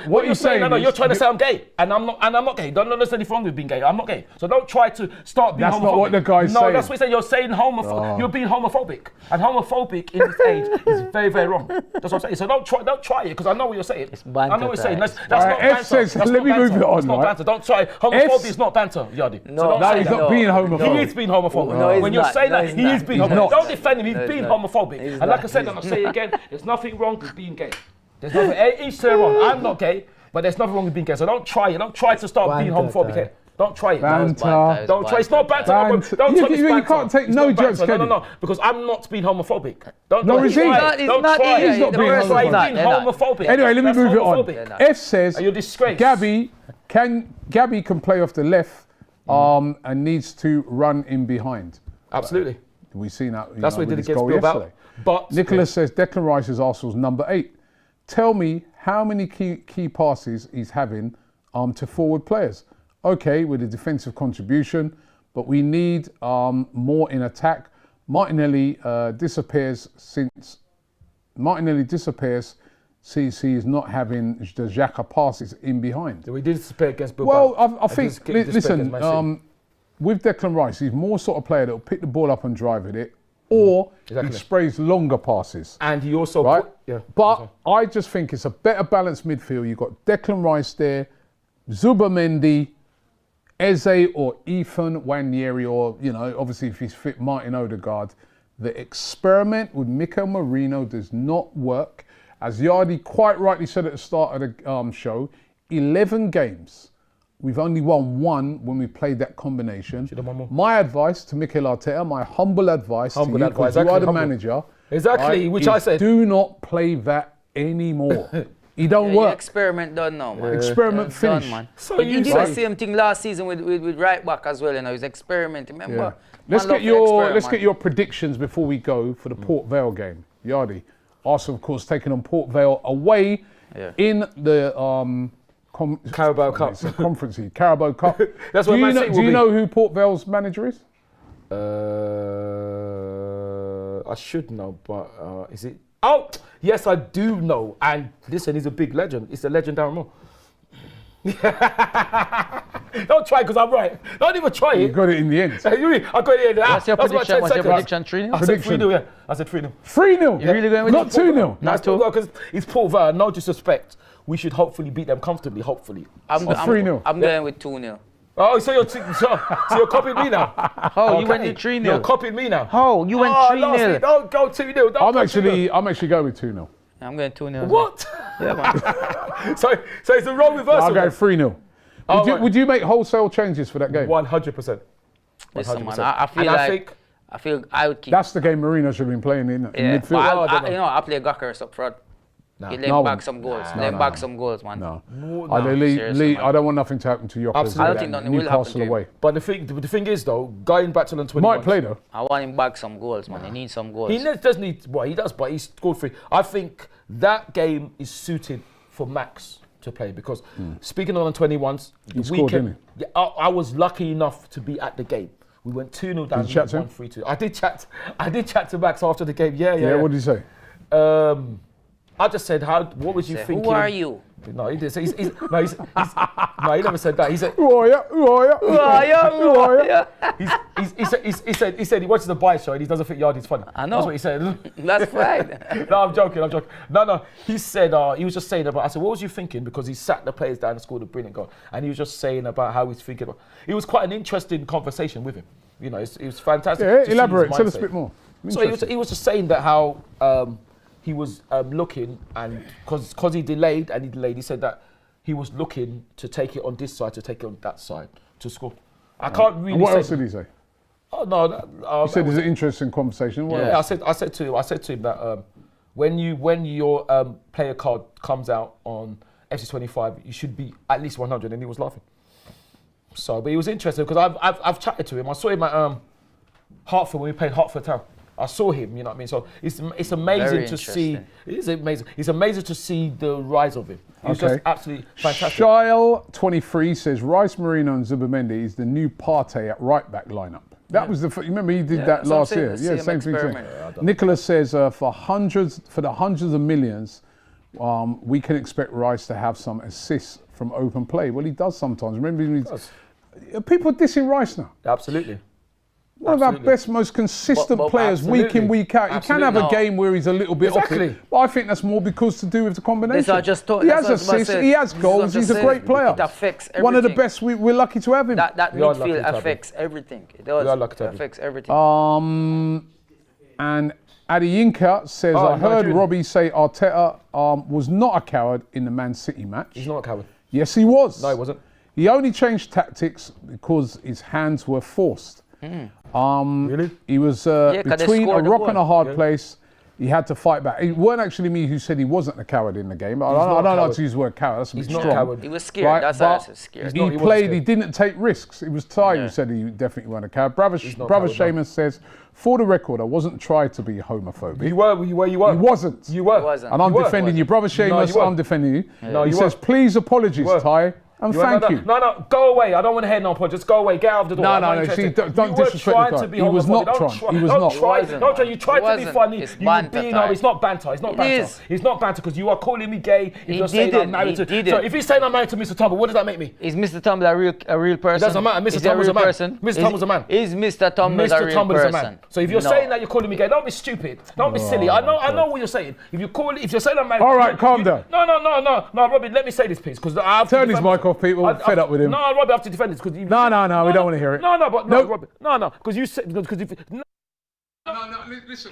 What he's saying No, is- you're trying to say I'm gay, and I'm not gay. Don't understand anything wrong with being gay. I'm not gay. So don't try to start being That's homophobic. not what the guy's No, saying. that's what he's saying. You're saying homophobic. You're being homophobic, and homophobic in this age is very, very wrong. That's what I'm saying. So don't try it, because I know what you're saying. banter I know what you're saying. time. That's Alright, not F banter. says, That's let not me move banter. it on, It's not right? banter. Don't try. Homophobia is not banter, Yardi. No, No, he's not being homophobic. He is being homophobic. No, he's when you're not. saying No, that, he's he not. is being He's homophobic. not. Don't defend him. He's No, he's being not. homophobic. He's And not. like I said, He's and I'll say it again, there's nothing wrong with being gay. There's nothing. Each to their own. I'm not gay, but there's nothing wrong with being gay. So don't try it. Don't try to start being Banter homophobic time. here. Don't try it. Banter. Don't try. It's not banter. Banter. Don't try. You can't take It's no not jokes, banter. can No, you? because I'm not being homophobic. Don't No, try is he? it. He's not- he's Don't not try either. it. He's not The being worst homophobic. way, They're being not. homophobic. Anyway, let me That's move it homophobic. on. F says, You're a disgrace. Gabby can play off the left and needs to run in behind. Absolutely. We've seen that. That's what he with did his against goal Bilbao. yesterday. But Nicholas says Declan Rice is Arsenal's number 8. Tell me how many key passes he's having to forward players. Okay, with a defensive contribution, but we need more in attack. Martinelli disappears since he's not having the Xhaka passes in behind. we did disappear against Bilbao. Well, I think, disappear against listen, Man City. with Declan Rice, he's more sort of player that will pick the ball up and drive with it, or Exactly. he sprays longer passes. And he also Right? yeah. But I just think it's a better balanced midfield. You've got Declan Rice there, Zubamendi, Eze or Ethan Wanyeri, or, obviously if he's fit, Martin Odegaard. The experiment with Mikel Merino does not work. As Yardi quite rightly said at the start of the show, 11 games. We've only won 1 when we played that combination. Should've won more. My advice to Mikel Arteta, my humble advice to you, because you exactly, are the humble. manager. Exactly, which I is said. Do not play that anymore. He don't Your work. experiment done now, man. Experiment It's done, finished. man. So He you did say- the same thing last season with right back as well. He's experimenting. Remember? Let's Man get love to experiment, let's get man. your predictions before we go for the Port Vale game. Yardi, Arsenal, of course, taking on Port Vale away in the Carabao Cup. It's a Conference League, Carabao Cup. That's do what you Man know, City do will you be. know who Port Vale's manager is? I should know, but is it? Oh, yes, I do know. And listen, he's a big legend. It's the legend Darren Moore. Don't try because I'm right. Don't even try You it. got it in the end. I got it in. What's your prediction? What's your prediction? 3-0? I said 3-0, yeah. I said 3-0. 3-0. You really going with Not it? 2-0. Not 2? Because it's Port Vale, no disrespect. We should hopefully beat them comfortably, hopefully. I'm 3-0. I'm going with 2-0. Oh, so you're copying me now? Oh, you went with 3-0. You're copying me now? Oh, you went 3-0. Don't go 2-0. I'm actually going with 2-0. I'm going 2-0. What? Yeah, man. So it's a role reversal. I'll go 3-0. Oh, Would you make wholesale changes for that game? 100%. Listen, man, 100%. I feel And like I would keep. That's the game Marino should have been playing in Yeah, midfield. but I play Gakers up front. Get them No. back some goals. No, Them no, back no. some goals, man. No. seriously, man. I don't want nothing to happen to your Absolutely. I don't think nothing will Newcastle happen to him. away. But the thing is, though, going back to the 21. Might play though. I want him back some goals, man. He needs some goals. He does need, well, he does, but he scored 3. I think that game is suited for Max to play because speaking on the 21s, the scored, weekend, didn't yeah, I was lucky enough to be at the game. We went 2-0 down, Did you chat to him? 1-3-2. I did chat to Max after the game. Yeah. What did he say? I just said, what was you Say, thinking? who are you? No, he didn't say. No, he never said that. He said, Who are you? Who are you? Who are you? he said he watches the Bias show and he doesn't think Yardy's funny. I know. That's what he said. That's fine. No, I'm joking. No. He said, he was just saying about, I said, what was you thinking? Because he sat the players down and scored a brilliant goal. And he was just saying about how he's thinking. It was quite an interesting conversation with him. You know, it was fantastic. Yeah, to see his elaborate. Tell us a mindset. bit more. So he was just saying that how he was looking, and because he delayed, he said that he was looking to take it on this side, to take it on that side, to score. I can't really And what say. else did he say? Oh, no. He said there's an interesting conversation. What Yeah, else? I said to him that when your player card comes out on FC25, you should be at least 100, and he was laughing. So, but he was interested because I've chatted to him. I saw him at Hartford when we played Hartford Town. I saw him, you know what I mean? So it's amazing Very to see. interesting. It is amazing. It's amazing to see the rise of him. He was just absolutely fantastic. Shile23 says Rice, Marino and Zubimendi is the new Partey at right back lineup. That was you remember he did that that's what I'm last saying. year. Let's Yeah, see him same thing. experiment. Nicholas says for the hundreds of millions, we can expect Rice to have some assists from open play. Well, he does sometimes. Remember, people are dissing Rice now. Absolutely. One of our best, most consistent But players week in, week out. He can have a Absolutely. game where he's a little bit off Exactly. it, but I think that's more because to do with the combination. I just thought- he that's has what I assists, said. he has This is what I'm goals, he's just a great saying. player. It affects One of the everything. best, we're lucky to have him. That We are lucky midfield to have him. affects everything. It does. We are lucky to It have him. affects everything. And Adiyinka says, I heard Nigerian. Robbie say Arteta was not a coward in the Man City match. He's not a coward. Yes, he was. No, he wasn't. He only changed tactics because his hands were forced. Really? He was 'cause they between a scored the rock goal. and a hard place. He had to fight back. It weren't actually me who said he wasn't a coward in the game. I not a don't like coward. to use the word coward. That's a bit He's not a strong. coward. He was scared. Right, That's why I but said scared. He wasn't played. scared. He didn't take risks. It was Ty who said he definitely wasn't a coward. Brother not a Brother coward, no. Seamus says, for the record, I wasn't trying to be homophobic. You were. He wasn't. You were. He wasn't. And I'm You were. defending you. Brother Seamus, you were. I'm defending you. No, he you says, were. please apologies, were. Ty, and You were. thank you. No, go away. I don't want to hear no point. Just go away. Get out of the door. No, I'm not no, interested. see, don't You were disrespect trying the to guy. be He was homophobic. not Don't trying. try- He was don't not. try- He wasn't. Don't try. You tried He to be wasn't. funny. It's You were banter, being Ty. It's not banter. It's not It banter. is. It's not banter because you are calling me gay if He you're saying I'm didn't. married He to. didn't. So if he's saying I'm married to Mr. Tumble, what does that make me? Is Mr. Tumble a real person? It doesn't matter. Mr. Is he a Tumble's real a man. person? Mr. Tumble's a man. Is Mr. Tumble a Mr. real Tumble is a person? man. So if you're No. saying that you're calling me gay, don't be stupid. Don't be silly. I know what you're saying. If you're saying I'm married. All right, calm down. No, Robbie. Let me say this, please, because I have to Turn his defend mic off, people. I- Fed up with him. No, Robbie, I have to defend this because No, we don't want to hear it. No, but Nope. Robbie. No, because you said because if No,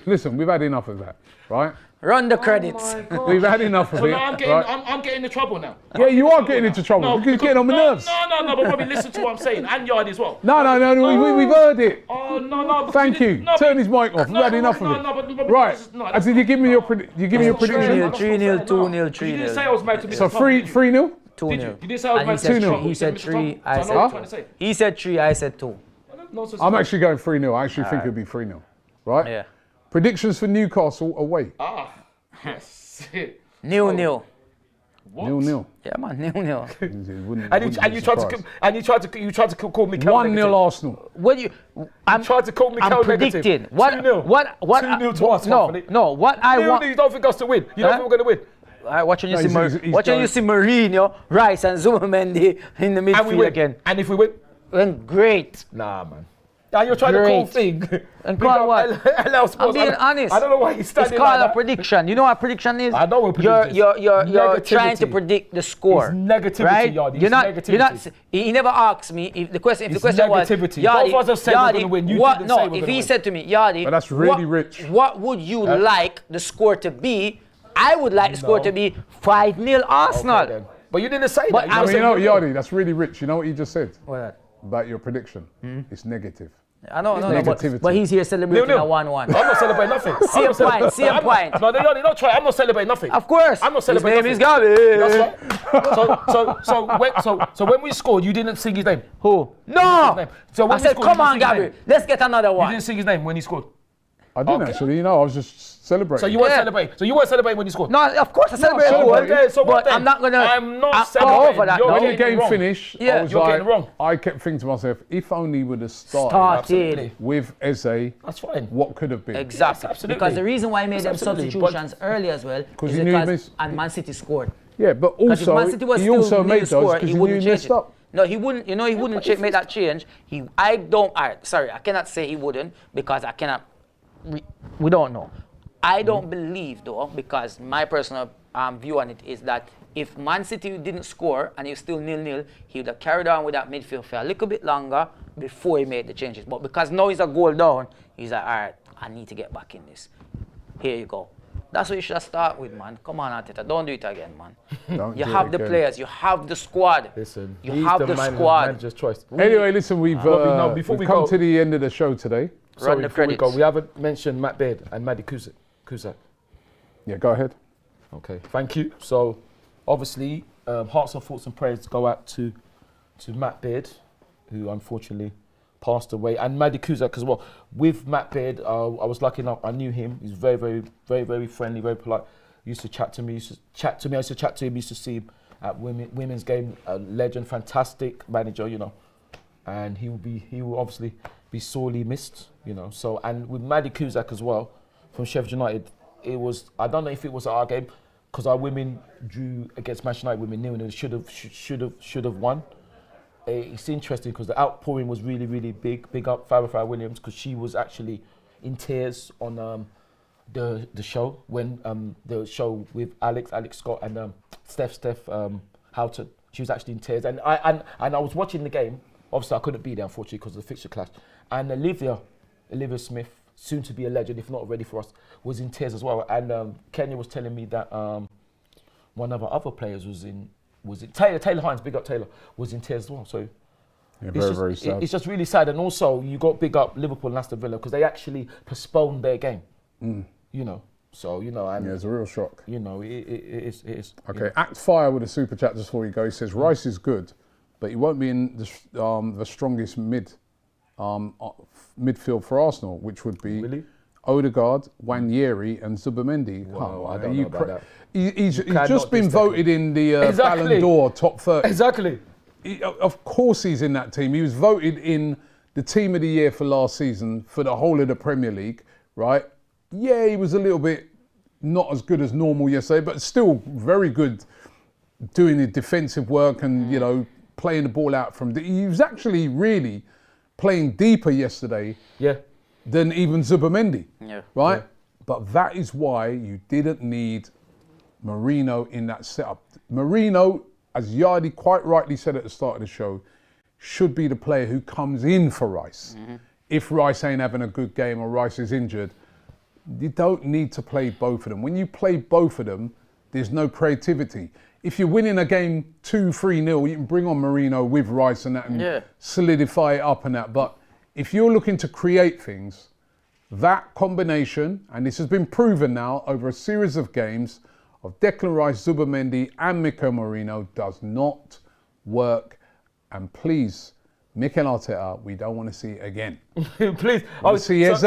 listen, we've had enough of that, right? Run the credits. We've had enough of so it. now right? I'm getting into trouble now. Yeah, you are getting into trouble because you're getting on my nerves. No, but Robbie, listen to what I'm saying, and Yard as well. No, we've heard it. Oh no. but Thank you. no, Turn his mic off. We've had enough of it. but Right. this is- no, Did you give me your prediction? That's not fair. 3-0, That's not 3-0, fair. 2-0, You didn't 3-0. say I was married to Mr. So Tumble. 3-0? 2-0. Did you didn't say I was And married he to said Mr. 2-0. Tumble. He said Mr. 3, Tumble. I So I know what you're trying to said say. He said 3, I said 2. No, so- I'm actually going 3-0. I actually think it'll be 3-0. Right? Yeah. Predictions for Newcastle away. yes. 0-0. What? 0-0. Yeah, man, 0-0. And you tried to call me 1-0 Arsenal. What you? I'm tried to call me I'm predicting. What? 2-0. What? 2-0 to us. No. What I want. You don't think us to win. You don't think we're going to win. Watching you see, he's you see Mourinho, Rice, and Zubimendi in the midfield again. And if we win, Then great. nah, man. Now you're trying to call thing. And call what? I'm being honest. I don't know why he's standing It's called like a that. prediction. You know what a prediction is? I know what prediction is. You're trying to Negativity. predict the score. It's negativity, right? Yardi. You're not. It's You're not. negativity. He never asked me if the question. If the It's question was, negativity. Yardi, Both of us have said we're gonna win. You didn't say we're if gonna he win. said to me, Yardi, But that's really rich. What would you like the score to be? I would like the score to be 5-0 Arsenal. Okay, then. But you didn't say But that. I mean, You know, Yardi, that's really rich. You know what he just said What? about your prediction? It's negative. I know, negativity. but he's here celebrating a 1-1. I'm not celebrating nothing. Same point. No, don't try. I'm not celebrating nothing. Of course. I'm not celebrating His nothing. name is Gabi. That's right. So when we scored, you didn't sing his name. Who? No. So when I we said, scored, come you on, didn't sing his Gabi. name. Let's get another You one. didn't sing his name when he scored. I didn't actually, I was just celebrating. So you weren't celebrating. So you weren't celebrating when he scored. No, of course I celebrate a celebrating. goal, Okay, so what but then? I'm not gonna. I'm not go celebrating. over that. You're now. when the getting game wrong. finished, Yeah, I was you're like, getting wrong. I kept thinking to myself, if only we'd have Started. with Eze, That's fine. what could have been. Exactly. Yes, absolutely. Because the reason why I made them Absolutely, substitutions early as well is you knew he missed. and Man City scored. Yeah, but Because if also, Man City was he still also nil made those score, because he you knew wouldn't he change messed it. up. No, he wouldn't. You know, he wouldn't make that change. I cannot say he wouldn't because I cannot. We don't know. I don't believe though, because my personal view on it is that if Man City didn't score and he was still 0-0, he would have carried on with that midfield for a little bit longer before he made the changes. But because now he's a goal down, he's like, all right, I need to get back in this. Here you go. That's what you should start with, man. Come on, Arteta, don't do it again, man. You have the players, you have the squad. Listen, you he's have the squad. Manager's choice. Anyway, listen, we've before we've we come go- to the end of the show today. Run the credits. We haven't mentioned Matt Baird and Maddie Cusack. Yeah, go ahead. Okay, thank you. So, obviously, hearts and thoughts and prayers go out to Matt Baird, who unfortunately passed away, and Maddie Cusack as well. With Matt Baird, I was lucky enough. I knew him. He's very, very, very, very friendly, very polite. He used to chat to me. I used to chat to him. Used to see him at women's game. A legend, fantastic manager, you know. And he will obviously be sorely missed, you know. So, and with Maddie Cusack as well, from Sheffield United, it was, I don't know if it was our game, because our women drew against Manchester United women 0-0, should have won. It's interesting because the outpouring was really, really big. Big up Farrah Williams, because she was actually in tears on the show, when the show with Alex Scott and Steph Houghton. She was actually in tears, and I was watching the game. Obviously, I couldn't be there, unfortunately, because of the fixture clash. And Olivia Smith, soon to be a legend, if not already for us, was in tears as well. And Kenya was telling me that one of our other players was in Taylor Hines, big up Taylor, was in tears as well. So Yeah, very sad. It's just really sad. And also, you got big up Liverpool and Aston Villa, because they actually postponed their game. You know, so, you know. And yeah, it's a real shock. you know, it is. Okay, You know. Act Fire with a super chat just before you go. He says Rice is good, but he won't be in the strongest midfield for Arsenal, which would be Really? Odegaard, Wanyeri, and Zubimendi. Wow, I don't know about that. He's cannot just been diss that voted in the Exactly. Ballon d'Or top 30. Exactly. Of course he's in that team. He was voted in the team of the year for last season for the whole of the Premier League, right? Yeah, he was a little bit not as good as normal yesterday, but still very good doing the defensive work and, you know, playing the ball out from... He was actually really playing deeper yesterday than even Zubimendi, right? Yeah. But that is why you didn't need Marino in that setup. Marino, as Yardi quite rightly said at the start of the show, should be the player who comes in for Rice. If Rice ain't having a good game or Rice is injured, you don't need to play both of them. When you play both of them, there's no creativity. If you're winning a game 2-3-0, you can bring on Marino with Rice and that and solidify it up and that. But if you're looking to create things, that combination, and this has been proven now over a series of games, of Declan Rice, Zubimendi and Mikel Marino does not work. And please, Mikel Arteta, we don't want to see it again. Please. See Eze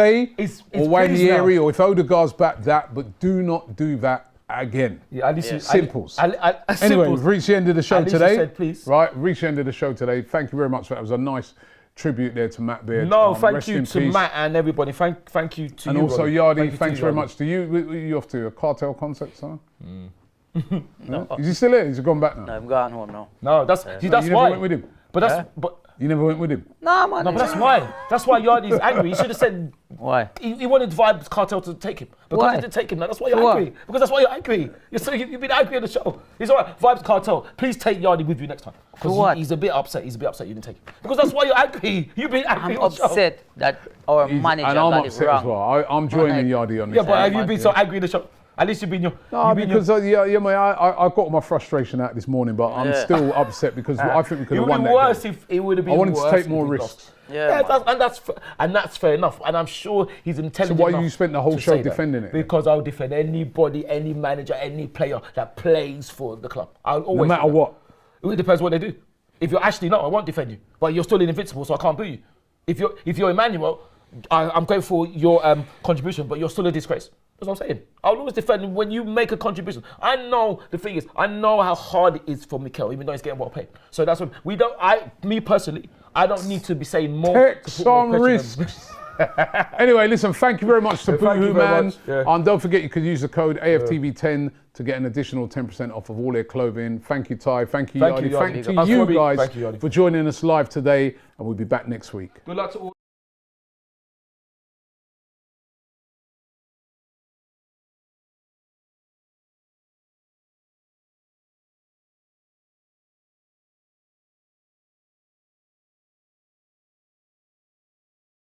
or Wanyeri, or if Odegaard's back, but do not do that again. Yeah, at least you, Simples. Anyway, Anyway, we've reached the end of the show At least you today. said please. Right, reached the end of the show today. Thank you very much for that. It was a nice tribute there to Matt Beard. No, thank rest you in to peace. Matt and everybody. Thank you to And you. also, Robbie. Yardi, You thanks to very Yardi. much to you. You off to a cartel concert, son? No. Is he still here? He's gone back now. No, I'm going home now. No, that's You that's never why. went with him? But that's but You never went with him? Nah, man. no, but that's why. That's why Yardi's angry. He should have said Why? he wanted Vibes Cartel to take him. Because Why? he didn't take him. That's why you're Why? angry. Because that's why you're angry. You've been angry on the show. He's all right. Vibes Cartel, please take Yardi with you next time. For what? He's a bit upset. He's a bit upset you didn't take him. Because that's why you're angry. You've been angry I'm on the show. upset that our manager And I'm got it upset wrong. as well. I'm joining Yardi on this. Yeah, but have you man. been so angry in the show? At least you've been your. No, you've been because I got all my frustration out this morning, but I'm still upset because I think we could it have would won be that worse game. if it would have been I wanted worse to take if more we risks. lost. Yeah, man. and that's fair enough. And I'm sure he's intelligent. So why enough you spent the whole to show say that. defending it? Because I'll defend anybody, any manager, any player that plays for the club. I'll always. No matter do that. what. It depends what they do. If you're Ashley, no, I won't defend you. But you're still invincible, so I can't boo you. If you're Emmanuel, I'm going for your contribution, but you're still a disgrace. That's what I'm saying. I'll always defend when you make a contribution. I know the thing is, I know how hard it is for Mikel, even though he's getting well paid. So that's what me personally, I don't need to be saying more. Take some risks. Anyway, listen, thank you very much to Thank you Boohoo very Man. much, yeah. And don't forget you can use the code AFTV10 to get an additional 10% off of all their clothing. Thank you, Ty. Thank you, Thank Yardi. you, Yardi. Thank you Robbie. guys Thank you, Yardi. for joining us live today, and we'll be back next week. Good luck to all.